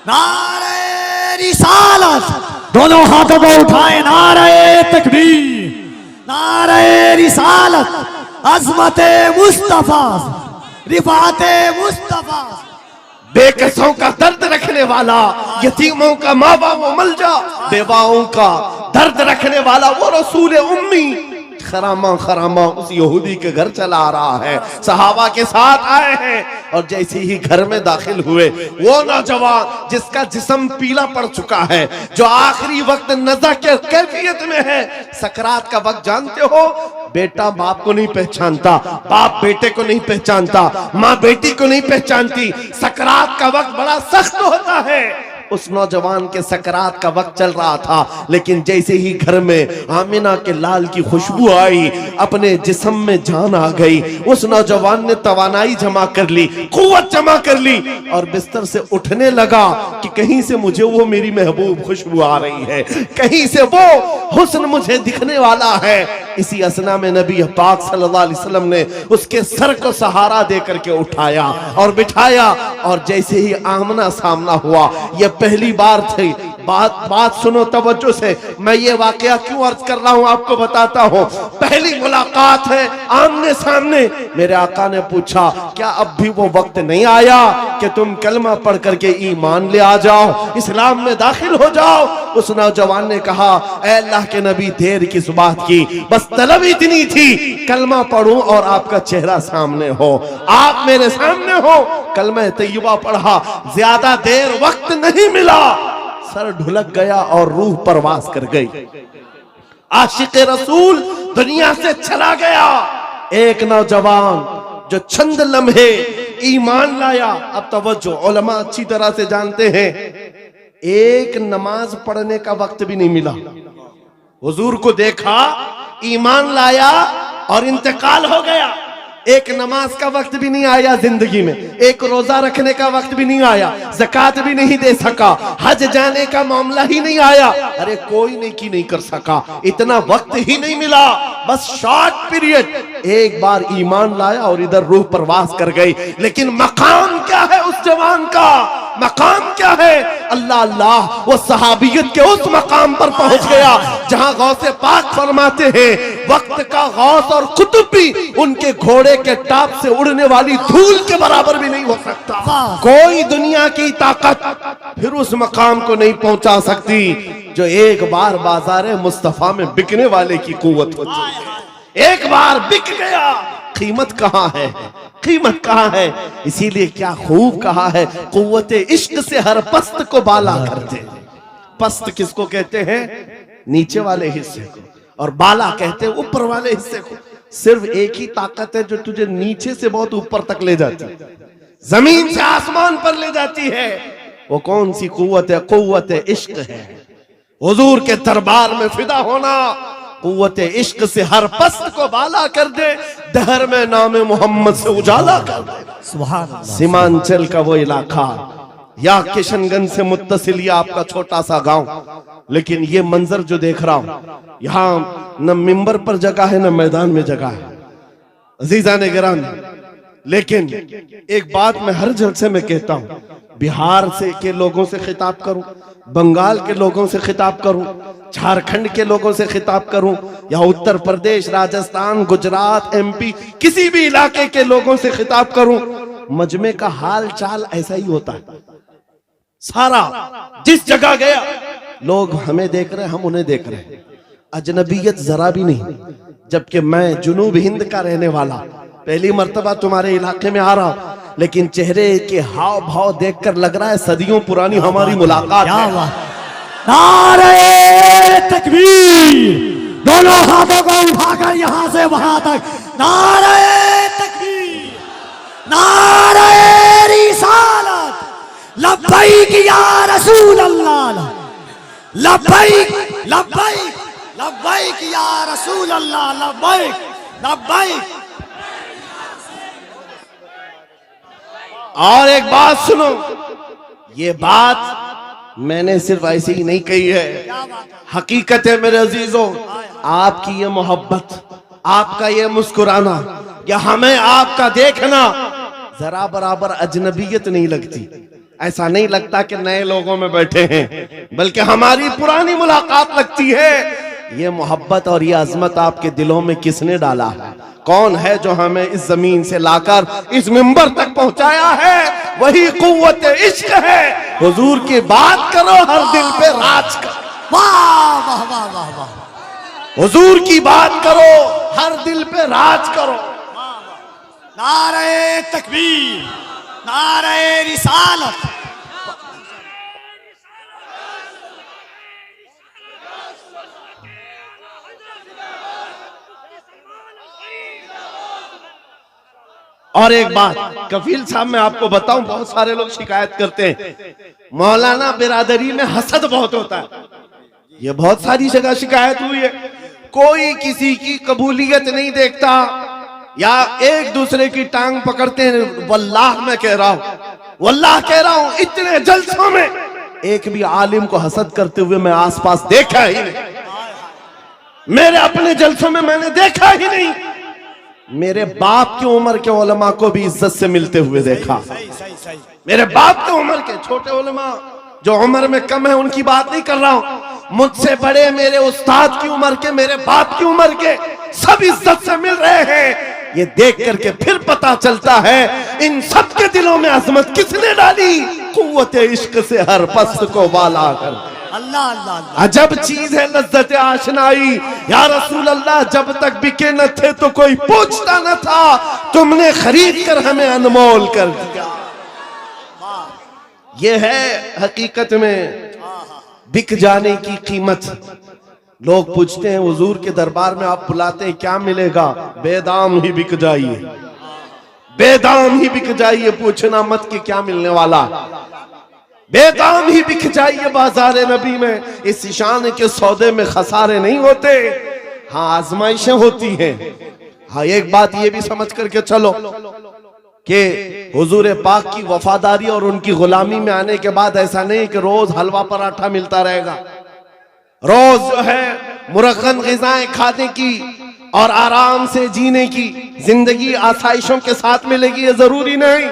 नारे रिसालत, दोनों हाथों को उठाए, नारे तकबीर, नारे रिसालत, अज़मते मुस्तफा, रिफाते मुस्तफा। बेकसों का दर्द रखने वाला, यतीमों का माँ बाप वो मलजा, बेवाओं का दर्द रखने वाला वो रसूल उम्मी खरामा खरामा उस यहूदी के घर चला आ रहा है। सहाबा के साथ आए हैं और जैसे ही घर में दाखिल हुए, वो नौजवान जिसका जिस्म पीला पड़ चुका है, जो आखिरी वक्त नज़ा के कैफियत में है, सकरात का वक्त जानते हो, बेटा बाप को नहीं पहचानता, बाप बेटे को नहीं पहचानता, माँ बेटी को नहीं पहचानती। सकरात का वक्त बड़ा सख्त होता है। उस नौजवान के सकरात का वक्त चल रहा था, लेकिन जैसे ही घर में आमिना के लाल की खुशबू आई, अपने जिस्म में जान आ गई। उस नौजवान ने तवानाई जमा कर ली, कुव्वत जमा कर ली और बिस्तर से उठने लगा कि कहीं से मुझे वो मेरी महबूब खुशबू आ रही है, कहीं से वो हुस्न मुझे दिखने वाला है। इसी असना में नबी पाक सल्लल्लाहु अलैहि वसल्लम ने उसके सर को सहारा दे करके उठाया और बिठाया, और जैसे ही आमना सामना हुआ, यह पहली बार थी। बात सुनो तवज्जो से, मैं ये वाकया क्यों अर्ज कर रहा हूं आपको बताता हूं। पहली मुलाकात है आमने सामने। मेरे आका ने पूछा, क्या अब भी वो वक्त नहीं आया कि तुम कलमा पढ़ करके ईमान ले आ जाओ, इस्लाम में दाखिल हो जाओ? उस नौजवान ने कहा, ऐ अल्लाह के नबी, देर किस बात की, बस तलब इतनी थी कलमा पढ़ूं और आपका चेहरा सामने हो, आप मेरे सामने हो। कलमा तैयबा पढ़ा, ज्यादा देर वक्त नहीं मिला, सर ढुलक गया और रूह परवास कर गई। आशिक रसूल दुनिया से चला गया। एक नौजवान जो चंद लम्हे ईमान लाया। अब तवज्जो, उलमा अच्छी तरह से जानते हैं, एक नमाज पढ़ने का वक्त भी नहीं मिला। हुजूर को देखा, ईमान लाया और इंतकाल हो गया। एक नमाज का वक्त भी नहीं आया जिंदगी में, एक रोजा रखने का वक्त भी नहीं आया, ज़कात भी नहीं दे सका, हज जाने का मामला ही नहीं आया। अरे कोई नेकी नहीं कर सका, इतना वक्त ही नहीं मिला, बस शॉर्ट पीरियड। एक बार ईमान लाया और इधर रूह परवास कर गई। लेकिन मकाम क्या है उस जवान का? मकाम क्या है? अल्लाह अल्लाह, वो सहाबियत के उस मकाम पर पहुंच गया जहां गौसे पाक फरमाते हैं वक्त का गौस और कुतुब भी उनके घोड़े के टाप से उड़ने वाली धूल के बराबर भी नहीं हो सकता। कोई दुनिया की ताकत फिर उस मकाम को नहीं पहुंचा सकती जो एक बार बाजार मुस्तफा में बिकने वाले की कुव्वत होती है। एक बार बिक गया, कीमत कहां है? कीमत कहां है? इसीलिए क्या खूब कहा है, कुव्वत इश्क से हर पस्त को बाला कर दे। पस्त किसको कहते हैं? नीचे वाले हिस्से को, और बाला कहते हैं ऊपर वाले हिस्से को। सिर्फ एक ही ताकत है जो तुझे नीचे से बहुत ऊपर तक ले जाती है, जमीन से आसमान पर ले जाती है। वो कौन सी कुव्वत है? कुव्वत इश्क है। हुजूर के दरबार में फिदा होना कुव्वत इश्क से हर पस्त को बाला कर दे, दहर में नाम मोहम्मद से उजाला कर दे। सुभान अल्लाह। सीमांचल का वो इलाका या किशनगंज से मुत्तसिल या आपका छोटा सा गांव, लेकिन ये मंजर जो देख रहा हूं, यहाँ न मिंबर पर जगह है न मैदान में जगह है। अजीजा ने गिरान, लेकिन एक बात मैं हर जलसे में कहता हूं, बिहार से के लोगों से खिताब करूं, बंगाल के लोगों से खिताब करूं, झारखंड के लोगों से खिताब करूं, या उत्तर प्रदेश, राजस्थान, गुजरात, एमपी, किसी भी इलाके के लोगों से खिताब करूं, मजमे का हाल चाल ऐसा ही होता है। सारा जिस जगह गया लोग हमें देख रहे हैं, हम उन्हें देख रहे हैं, अजनबियत जरा भी नहीं। जबकि मैं जुनूब हिंद का रहने वाला, पहली मर्तबा तुम्हारे इलाके में आ रहा हूं, लेकिन चेहरे के हाव भाव देखकर लग रहा है सदियों पुरानी हमारी मुलाकात है। नारे तकबीर, दोनों हाथों को उठाकर यहां से वहां तक नारे तकबीर, नारे रिसालत, लब्बैक या रसूल अल्लाह, लब्बैक लब्बैक लब्बैक या रसूल अल्लाह, लब्बैक लब्बैक। और एक बात सुनो, ये बात मैंने सिर्फ ऐसे ही नहीं कही है, हकीकत है मेरे अजीजों। आपकी ये मोहब्बत, आपका ये मुस्कुराना, या हमें आपका देखना जरा बराबर अजनबियत नहीं लगती। ऐसा नहीं लगता कि नए लोगों में बैठे हैं, बल्कि हमारी पुरानी मुलाकात लगती है। ये मोहब्बत और ये अजमत आपके दिलों में किसने डाला है? कौन है जो हमें इस जमीन से लाकर इस मिंबर तक पहुंचाया है? वही कुव्वत इश्क है। हुजूर की बात करो, हर दिल पे राज करो। वाह वाह वाह वाह वाह। हुजूर की बात करो, हर दिल पे राज करो। नारे तकबीर, नारे रिसालत। और एक बात कफील साहब मैं आपको बताऊं, बहुत सारे लोग शिकायत करते हैं मौलाना बिरादरी में हसद बहुत होता है। ये बहुत सारी जगह शिकायत हुई है, कोई किसी की कबूलियत नहीं देखता, या एक दूसरे की टांग पकड़ते हैं। वल्लाह मैं कह रहा हूं, वल्लाह कह रहा हूं, इतने जलसों में एक भी आलिम को हसद करते हुए मैं आसपास देखा ही नहीं। मेरे अपने जलसों में मैंने देखा ही नहीं। मेरे बाप की उम्र के उलमा को भी इज्जत से मिलते हुए देखा। मेरे बाप की उम्र के छोटे उलमा जो उम्र में कम है उनकी बात नहीं कर रहा हूं, मुझसे बड़े मेरे उस्ताद की उम्र के, मेरे बाप की उम्र के, सब इज्जत से मिल रहे हैं। ये देख करके फिर पता चलता है इन सब के दिलों में अजमत किसने डाली? कुव्वत इश्क से हर पस्त को बाला कर। अल्लाह अल्लाह अल्लाह। अजब चीज है लज्जत आशनाई। या रसूल अल्लाह, जब तक बिके न थे तो कोई पूछता न था, तुमने खरीद कर हमें अनमोल कर दिया। ये है हकीकत में बिक जाने की कीमत। लोग पूछते हैं हुजूर के दरबार में आप बुलाते हैं क्या मिलेगा? बेदाम ही बिक जाइए, बेदाम ही बिक जाइए, पूछना मत कि क्या मिलने वाला, बेदाम ही बिक जाइए बाजार नबी में। इस शान के सौदे में खसारे नहीं होते, हाँ आजमाइशें होती हैं। हाँ एक बात ये भी समझ करके चलो कि हुजूर पाक की वफादारी और उनकी गुलामी में आने के बाद ऐसा नहीं कि रोज हलवा पराठा मिलता रहेगा, रोज जो है मुरक्कन ग़िज़ाएं खाने की और आराम से जीने की जिंदगी आसाइशों के साथ मिलेगी, ये जरूरी नहीं।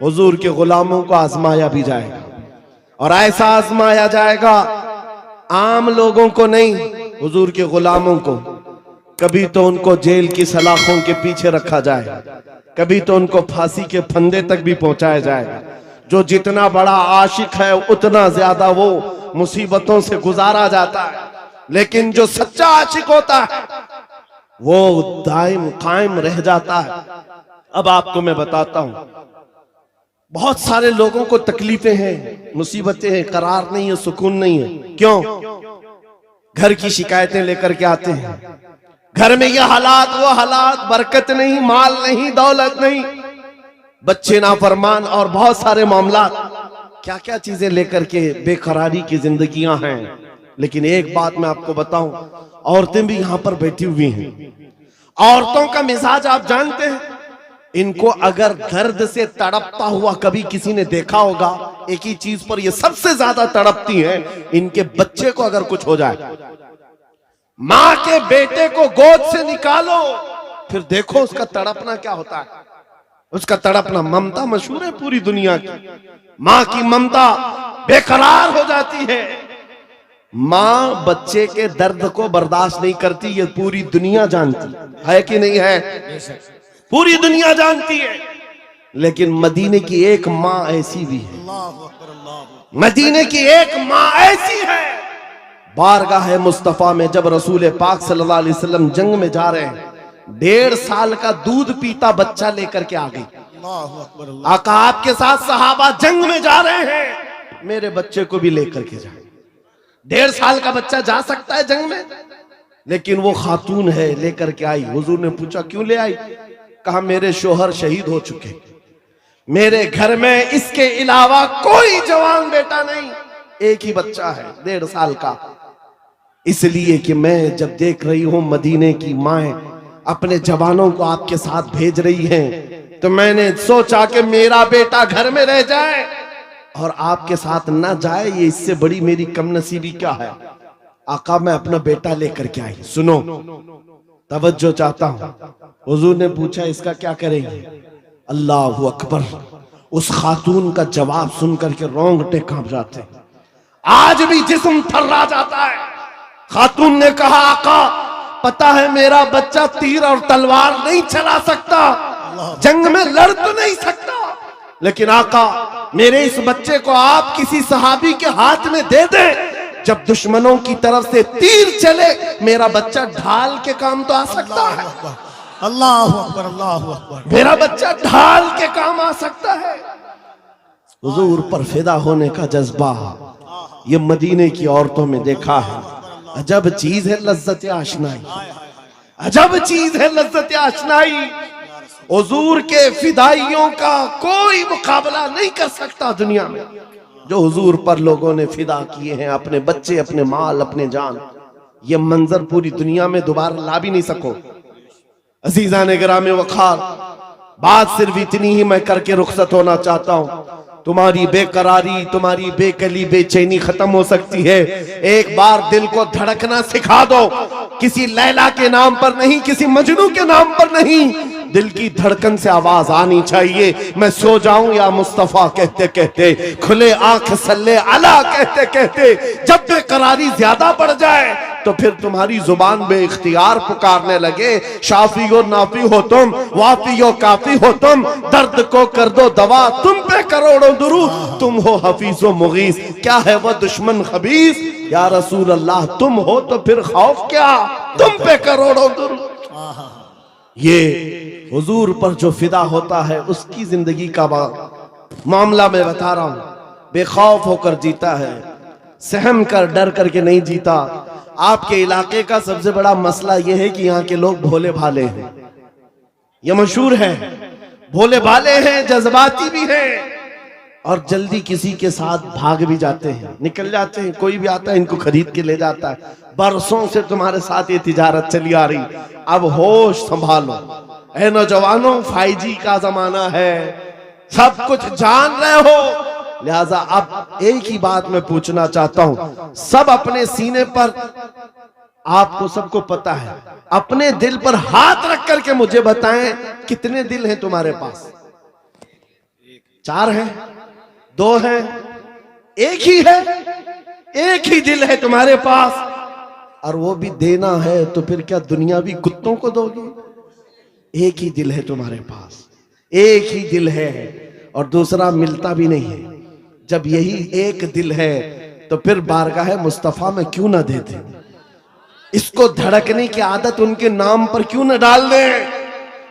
हुजूर के गुलामों को आजमाया भी जाएगा, और ऐसा आजमाया जाएगा आम लोगों को नहीं, हुजूर के गुलामों को। कभी तो उनको जेल की सलाखों के पीछे रखा जाए, कभी तो उनको फांसी के फंदे तक भी पहुंचाया जाएगा। जो जितना बड़ा आशिक है उतना ज्यादा वो मुसीबतों से गुजारा जाता है, लेकिन जो सच्चा आशिक होता है वो दायम कायम रह जाता है। अब आपको मैं बताता हूं, बहुत सारे लोगों को तकलीफें हैं, मुसीबतें हैं, करार नहीं है, सुकून नहीं है। क्यों? घर की शिकायतें लेकर के आते हैं, घर में ये हालात वो हालात, बरकत नहीं, माल नहीं, दौलत नहीं, बच्चे नाफरमान और बहुत सारे मामला, क्या क्या चीजें लेकर के बेकरारी की जिंदगियां हैं। लेकिन एक बात मैं आपको बताऊं, औरतें भी यहां पर बैठी हुई हैं। औरतों का मिजाज आप जानते हैं, इनको अगर दर्द से तड़पता हुआ कभी किसी ने देखा होगा, एक ही चीज पर ये सबसे ज्यादा तड़पती हैं, इनके बच्चे को अगर कुछ हो जाए। मां के बेटे को गोद से निकालो, फिर देखो उसका तड़पना क्या होता है। उसका तड़पना, ममता मशहूर है पूरी दुनिया की, मां की ममता बेकरार हो जाती है। मां बच्चे के दर्द को बर्दाश्त नहीं करती, ये पूरी दुनिया जानती है कि नहीं है? पूरी दुनिया जानती है। लेकिन मदीने की एक मां ऐसी भी है, मदीने की एक मां ऐसी है, बारगाह मुस्तफा में जब रसूल पाक सल्लल्लाहु अलैहि वसल्लम जंग में जा रहे हैं, 1.5 साल का दूध पीता बच्चा लेकर के आ गई। आका आपके साथ सहाबा जंग में जा रहे हैं, मेरे बच्चे को भी लेकर के जाए। 1.5 साल का बच्चा जा सकता है जंग में? लेकिन वो खातून है, लेकर के आई। हुजूर ने पूछा क्यों ले आई? कहा मेरे शोहर शहीद हो चुके, मेरे घर में इसके अलावा कोई जवान बेटा नहीं, एक ही बच्चा है 1.5 साल का। इसलिए कि मैं जब देख रही हूं मदीने की माएं अपने जवानों को आपके साथ भेज रही हैं, तो मैंने सोचा कि मेरा बेटा घर में रह जाए और आपके साथ ना जाए, ये इससे बड़ी मेरी कमनसीबी क्या है। आका मैं अपना बेटा लेकर के आई। सुनो, तवज्जो चाहता हूं। हुजूर ने पूछा इसका क्या करेंगे? अल्लाहु अकबर। उस खातून का जवाब सुनकर के रोंगटे कांप जाते हैं, आज भी जिस्म थर्रा जाता है। खातून ने कहा आका पता है मेरा बच्चा तीर और तलवार नहीं चला सकता, जंग में लड़ तो नहीं सकता, लेकिन आका मेरे इस बच्चे को आप किसी सहाबी के हाथ में दे दें, जब दुश्मनों की तरफ से तीर चले मेरा बच्चा ढाल के काम तो आ सकता है। अल्लाहु अकबर, अल्लाहु अकबर। मेरा बच्चा ढाल के काम आ सकता है। हुजूर पर फिदा होने का जज्बा ये मदीने की औरतों में देखा है। अजब चीज है लज्जत आशनाई, अजब चीज है लज्जत आशनाई। हुजूर के फिदाइयों का कोई मुकाबला नहीं कर सकता दुनिया में। जो हुजूर पर लोगों ने फिदा किए हैं, अपने बच्चे, अपने माल, अपने जान, ये मंजर पूरी दुनिया में दोबारा ला भी नहीं सको। अजीजा ने गिरामे वखार, बात सिर्फ इतनी ही मैं करके रुखसत होना चाहता हूं। तुम्हारी बेकरारी, तुम्हारी बेकली, बेचैनी खत्म हो सकती है। एक बार दिल को धड़कना सिखा दो, किसी लैला के नाम पर नहीं, किसी मजनू के नाम पर नहीं, दिल की धड़कन से आवाज आनी चाहिए। मैं सो जाऊं या मुस्तफा कहते कहते, खुले आंख सल्ले अला कहते कहते, जब बेकरारी ज्यादा बढ़ जाए तो फिर तुम्हारी जुबान बेइख्तियार पुकारने लगे, शाफी हो नाफी हो तुम, वाफी हो काफी हो तुम, दर्द को कर दो दवा, तुम पे करोड़ों दुरूद, तुम हो हफीजो मुगीस, क्या है वो दुश्मन खबीस, या रसूल अल्लाह तुम हो तो फिर खौफ क्या, तुम पे करोड़ों दुरूद। ये हुजूर पर जो फिदा होता है उसकी जिंदगी का मामला मैं बता रहा हूं। बेखौफ होकर जीता है, सहम कर डर करके नहीं जीता। आपके इलाके का सबसे बड़ा मसला यह है कि यहाँ के लोग भोले भाले हैं, यह मशहूर है। भोले भाले हैं, जज्बाती भी हैं, और जल्दी किसी के साथ भाग भी जाते हैं, निकल जाते हैं। कोई भी आता है इनको खरीद के ले जाता है। बरसों से तुम्हारे साथ ये तिजारत चली आ रही, अब होश संभालो। ऐ नौजवानों, 5G का जमाना है, सब कुछ जान रहे हो, लिहाजा अब एक ही बात मैं पूछना चाहता हूं। सब अपने सीने पर, आपको सबको पता है, अपने दिल पर हाथ रख करके मुझे बताएं कितने दिल हैं तुम्हारे पास? चार हैं, दो हैं, एक ही है, एक ही दिल है तुम्हारे पास, और वो भी देना है तो फिर क्या दुनियावी कुत्तों को दोगे? एक ही दिल है तुम्हारे पास, एक ही दिल है और दूसरा मिलता भी नहीं है। जब यही एक दिल है तो फिर बारगाह मुस्तफा में क्यों ना देते? इसको धड़कने की आदत उनके नाम पर क्यों न डाल दें?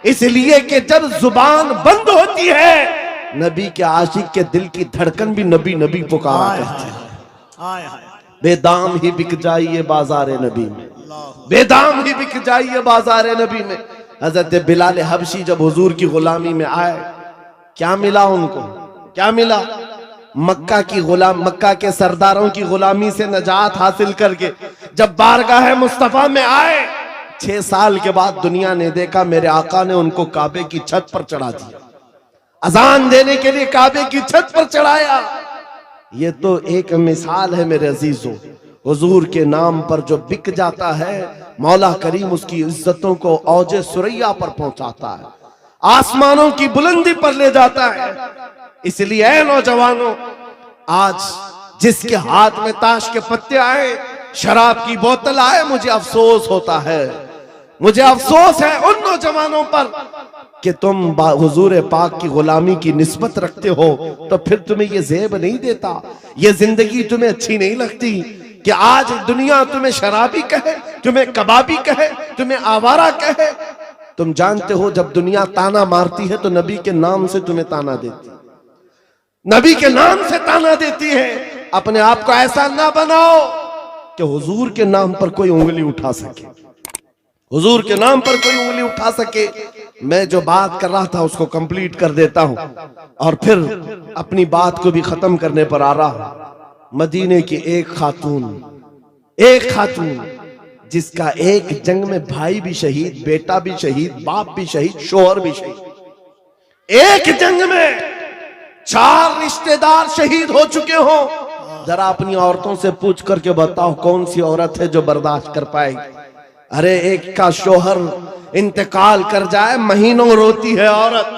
इसलिए कि जब जुबान बंद होती है, नबी के आशिक के दिल की धड़कन भी नबी नबी पुकारा करती है। बेदाम ही बिक जाइए बाजारे नबी में, बेदाम ही बिक जाइए बाजारे नबी में। हजरत बिलाल हबशी जब हुजूर की गुलामी में आए, क्या मिला उनको? क्या मिला? मक्का के सरदारों की गुलामी से नजात हासिल करके जब बारगाह मुस्तफा में आए, 6 साल के बाद दुनिया ने देखा मेरे आका ने उनको काबे की छत पर चढ़ा दिया, अजान देने के लिए काबे की छत पर चढ़ाया। ये तो एक मिसाल है मेरे अजीजों, हुजूर के नाम पर जो बिक जाता है, मौला करीम उसकी इज्जतों को औजे सुरैया पर पहुंचाता है, आसमानों की बुलंदी पर ले जाता है। इसलिए ऐ नौजवानों, आज जिसके हाथ में ताश के पत्ते आए, शराब की बोतल आए, मुझे अफसोस होता है, मुझे अफसोस है उन नौजवानों पर कि तुम हुजूर पाक की गुलामी की निस्बत रखते हो, तो फिर तुम्हें ये ज़ेब नहीं देता, ये जिंदगी तुम्हें अच्छी नहीं लगती कि आज दुनिया तुम्हें शराबी कहे, तुम्हें कबाबी कहे, तुम्हें आवारा कहे। तुम जानते हो जब दुनिया ताना मारती है तो नबी के नाम से तुम्हें ताना देती है, नबी के नाम से ताना देती है। अपने आप को ऐसा ना बनाओ कि हुजूर के नाम पर कोई उंगली उठा सके, हुजूर के नाम पर कोई उंगली उठा सके। मैं जो बात कर रहा था उसको कंप्लीट कर देता हूं और फिर अपनी बात को भी खत्म करने पर आ रहा हूं। मदीने की एक खातून जिसका एक जंग में भाई भी शहीद, बेटा भी शहीद, बाप भी शहीद, शोहर भी शहीद, एक जंग में 4 रिश्तेदार शहीद हो चुके हो। जरा अपनी औरतों से पूछ करके बताओ कौन सी औरत है जो बर्दाश्त कर पाएगी? अरे एक का शोहर इंतकाल कर जाए, महीनों रोती है औरत।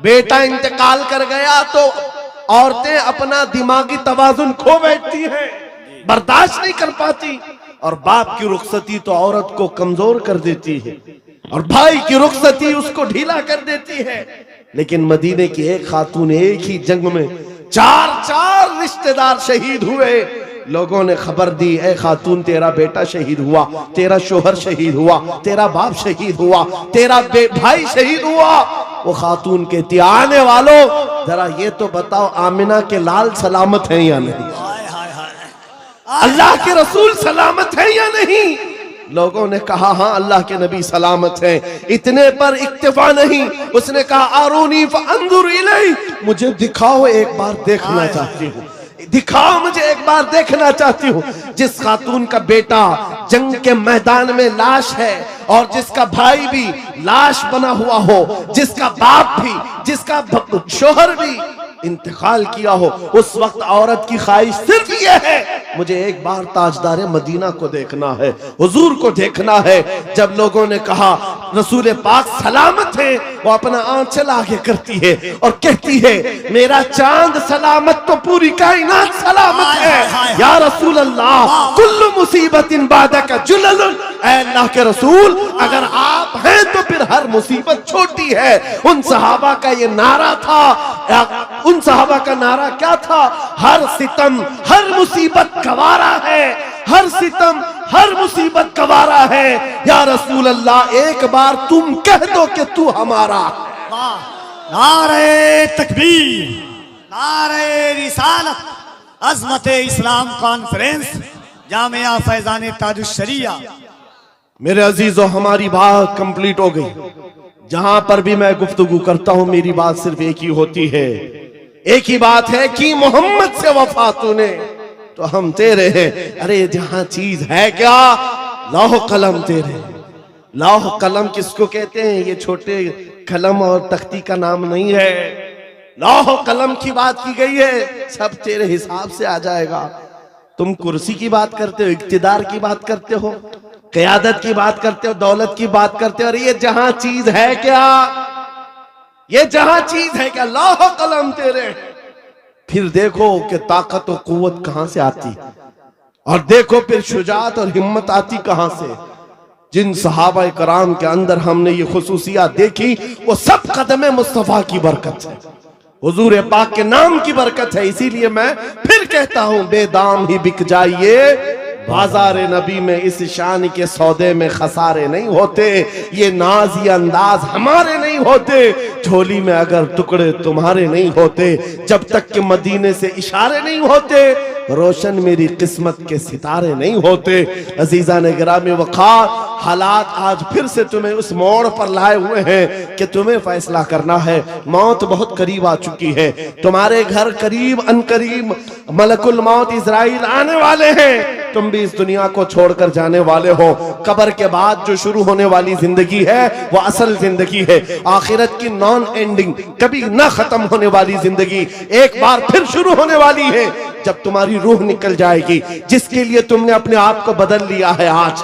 बेटा इंतकाल कर गया तो औरतें अपना दिमागी तवाजुन खो बैठती हैं, बर्दाश्त नहीं कर पाती। और बाप की रुखसती तो औरत को कमजोर कर देती है, और भाई की रुखसती उसको ढीला कर देती है। लेकिन मदीने की एक खातून एक ही जंग में 4 रिश्तेदार शहीद हुए। लोगों ने खबर दी, ए खातून तेरा बेटा शहीद हुआ, तेरा शोहर शहीद हुआ, तेरा बाप शहीद हुआ, तेरा भाई शहीद हुआ। वो खातून कहती, आने वालों जरा ये तो बताओ आमिना के लाल सलामत हैं या नहीं? अल्लाह के रसूल सलामत है या नहीं? लोगों ने कहा हाँ अल्लाह के नबी सलामत हैं। इतने पर इक्तिफा नहीं, उसने कहा आरूनी फअंजुर इलैहि, मुझे दिखाओ, एक बार देखना चाहती हूँ, दिखाओ मुझे, एक बार देखना चाहती हूँ। जिस खातून का बेटा जंग के मैदान में लाश है और जिसका भाई भी लाश बना हुआ हो, जिसका बाप भी, जिसका शोहर भी इंतकाल किया हो, उस वक्त औरत की ख्वाहिश सिर्फ ये है, मुझे एक बार ताजदार मदीना को देखना है, हुजूर को देखना है। जब लोगों ने कहा रसूल पाक सलामत है, वो अपना आंचल आगे करती है और कहती है मेरा चांद सलामत तो पूरी कायनात सलामत है। या रसूल अल्लाह कुल्लु मुसीबतिन बादका जुललुन, ऐ अल्लाह के रसूल अगर आप हैं तो फिर हर मुसीबत छोटी है। उन सहाबा का ये नारा था, उन सहाबा का नारा क्या था? हर सितम हर मुसीबत गवारा है, हर सितम हर मुसीबत गवारा है। या रसूल अल्लाह एक बार तुम कह दो कि तू हमारा। नारे तकबीर, नारे रिसालत, अज़मत इस्लाम कॉन्फ्रेंस, जामिया फैजान ताजुश शरिया। मेरे अजीजों, हमारी बात कंप्लीट हो गई। जहां पर भी मैं गुफ्तगू करता हूं मेरी बात सिर्फ एक ही होती है, एक ही बात है कि मोहम्मद से वफा तूने तो हम तेरे हैं। अरे जहां चीज है क्या, लौह कलम तेरे। लौह कलम किसको कहते हैं? ये छोटे कलम और तख्ती का नाम नहीं है, लौह कलम की बात की गई है। सब तेरे हिसाब से आ जाएगा। तुम कुर्सी की बात करते हो, इक्तिदार की बात करते हो, क़यादत की बात करते हो, दौलत की बात करते हो। और ये जहां चीज है क्या, ये जहां चीज है कि अल्लाह कलम तेरे, फिर देखो कि ताकत और कुव्वत कहां से आती, और देखो फिर शुजात और हिम्मत आती कहां से। जिन सहाबा कराम के अंदर हमने ये खुसूसियात देखी वो सब कदम मुस्तफा की बरकत है, हुजूर पाक के नाम की बरकत है। इसीलिए मैं फिर कहता हूं बेदाम ही बिक जाइए बाजार नबी में, इस शान के सौदे में खसारे नहीं होते। ये नाज ये अंदाज हमारे नहीं होते, झोली में अगर टुकड़े तुम्हारे नहीं होते, जब तक कि मदीने से इशारे नहीं होते, रोशन मेरी किस्मत के सितारे नहीं होते। अजीजा ने गिरामी वक़ार, हालात आज फिर से तुम्हें उस मोड़ पर लाए हुए हैं कि तुम्हें फैसला करना है। मौत बहुत करीब आ चुकी है, तुम्हारे घर करीब अनकरीब मलकुल मौत इजराइल आने वाले हैं। तुम भी इस दुनिया को छोड़कर जाने वाले हो। कब्र के बाद जो शुरू होने वाली जिंदगी है वो असल जिंदगी है, आखिरत की नॉन एंडिंग, कभी ना खत्म होने वाली जिंदगी एक बार फिर शुरू होने वाली है, जब तुम्हारी रूह निकल जाएगी। जिसके लिए तुमने अपने आप को बदल लिया है, आज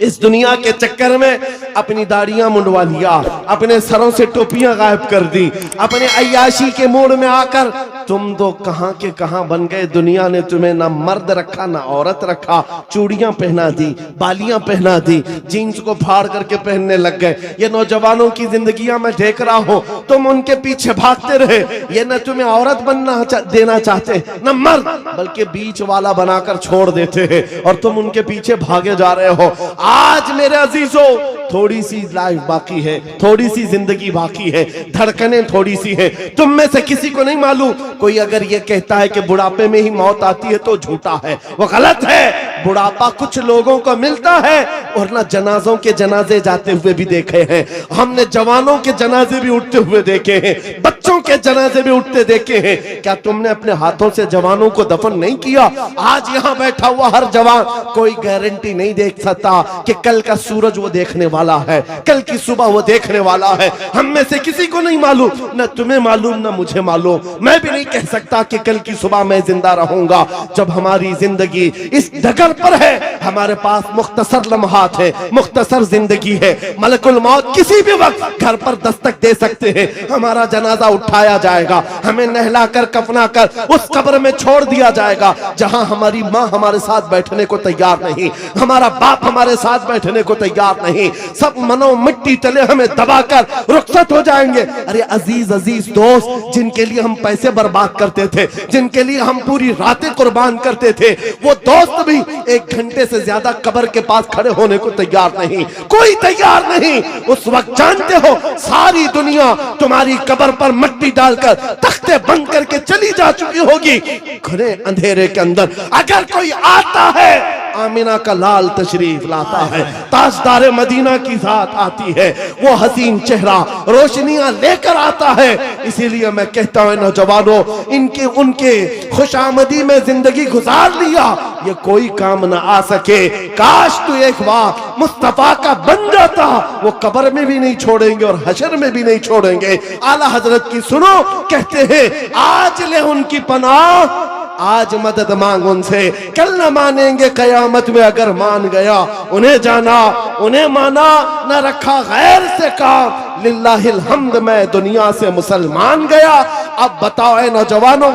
इस दुनिया के चक्कर में अपनी दाढ़ियां मुंडवा लिया, अपने सरों से टोपियां गायब कर दी, अपने अय्याशी के मूड में आकर तुम तो कहां के कहां बन गए। दुनिया ने तुम्हें ना मर्द रखा ना औरत रखा, चूड़ियां पहना दी, बालियां पहना दी, जीन्स को फाड़ करके पहनने लग गए। ये नौजवानों की जिंदगियां मैं देख रहा हूं, तुम उनके पीछे भागते रहे। ये न तुम्हें औरत बनना देना चाहते न मर्द, बल्कि बीच वाला बनाकर छोड़ देते हैं और तुम उनके पीछे भागे जा रहे हो। आज मेरे अजीजों, थोड़ी सी लाइफ बाकी है, थोड़ी सी जिंदगी बाकी है, धड़कनें थोड़ी सी है। तुम में से किसी को नहीं मालूम, कोई अगर ये कहता है कि बुढ़ापे में ही मौत आती है तो झूठा है, वो गलत है। बुढ़ापा कुछ लोगों को मिलता है, और ना जनाजों के जनाजे जाते हुए भी देखे हैं हमने, जवानों के जनाजे भी उठते हुए देखे हैं, बच्चों के जनाजे भी उठते देखे हैं। क्या तुमने अपने हाथों से जवानों को दफन नहीं किया? आज यहाँ बैठा हुआ हर जवान कोई गारंटी नहीं देख सकता कि कल का सूरज वो देखने वाला है, कल की सुबह वो देखने वाला है। हम में से किसी को नहीं मालूम, न तुम्हें मालूम न मुझे मालूम। मैं भी नहीं कह सकता कि कल की सुबह मैं जिंदा रहूंगा। जब हमारी जिंदगी इस डगर पर है, हमारे पास मुख्तसर लम्हात है, मुख्तसर जिंदगी है। मलकुल मौत किसी भी वक्त घर पर दस्तक दे सकते हैं। हमारा जनाजा उठाया जाएगा, हमें नहला कर कफना कर उस कब्र में छोड़ दिया जाएगा जहां हमारी माँ हमारे साथ बैठने को तैयार नहीं, हमारा बाप हमारे साथ बैठने को तैयार नहीं। सब मनो मिट्टी तले हमें दबाकर रुखसत हो जाएंगे। अरे अजीज अजीज दोस्त, जिनके लिए हम पैसे बर्बाद करते थे, जिनके लिए हम पूरी रातें कुर्बान करते थे, वो दोस्त भी 1 घंटे से ज्यादा कब्र के पास खड़े होने को तैयार नहीं, कोई तैयार नहीं। उस वक्त जानते हो सारी दुनिया तुम्हारी कब्र पर मिट्टी डालकर तख्ते बंद करके चली जा चुकी होगी। घने अंधेरे के अंदर अगर कोई आता है, आमिना का लाल तशरीफ लाता है, ताजदार मदीना की जात आती है, वो हसीन चेहरा रोशनियां लेकर आता है। इसीलिए मैं कहता हूं नौजवानों, इनके उनके खुशामदी में जिंदगी गुजार लिया, ये कोई काम ना आ सके। काश तू एक बार मुस्तफा का बन जाता, वो कब्र में भी नहीं छोड़ेंगे और हशर में भी नहीं छोड़ेंगे। आला हजरत की सुनो, कहते हैं आज ले उनकी पनाह, आज मदद मांग उनसे, कल न मानेंगे कयामत में अगर मान गया। उन्हें जाना उन्हें माना, न रखा गैर से काम, लिल्लाहिल हम्द मैं दुनिया से मुसलमान गया। अब बताओ ऐ नौजवानों,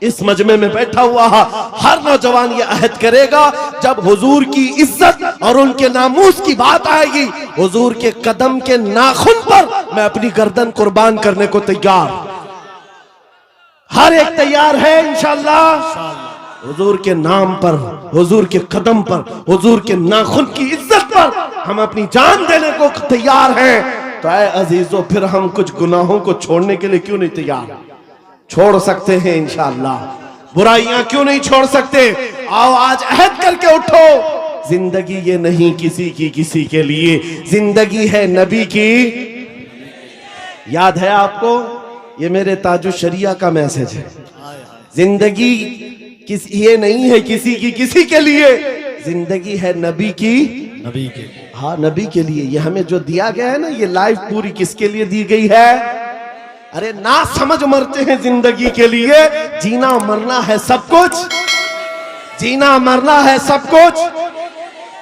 इस मजमे में बैठा हुआ हर नौजवान ये अहद करेगा, जब हुजूर की इज्जत और उनके नामूस की बात आएगी, हुजूर के कदम के नाखून पर मैं अपनी गर्दन कुर्बान करने को तैयार। हर एक तैयार है इंशाअल्लाह। हुजूर के नाम पर, हुजूर के कदम पर, हुजूर के नाखून की इज्जत पर हम अपनी जान देने को तैयार हैं। तो ऐ अजीजों, फिर हम कुछ गुनाहों को छोड़ने के लिए क्यों नहीं तैयार? छोड़ सकते हैं इंशाअल्लाह। बुराइयां क्यों नहीं छोड़ सकते? आओ आज अहद करके उठो। जिंदगी ये नहीं किसी की किसी के लिए, जिंदगी है नबी की। याद है आपको, ये मेरे ताजु शरिया का मैसेज है। जिंदगी ये नहीं है किसी की किसी के लिए, जिंदगी है नबी की, नबी के, हाँ नबी के लिए। ये हमें जो दिया गया है ना, ये लाइफ पूरी किसके लिए दी गई है? अरे ना समझ मरते हैं जिंदगी के लिए। जीना मरना है सब कुछ, जीना मरना है सब कुछ,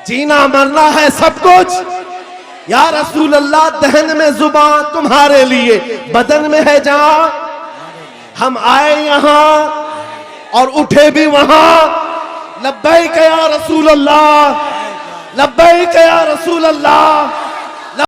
जीना मरना है सब कुछ। या रसूल अल्लाह, दहन में जुबान तुम्हारे लिए, बदन में है जान। हम आए यहां और उठे भी वहां। लब्बैक या रसूल अल्लाह, लब्बैक या रसूल अल्लाह।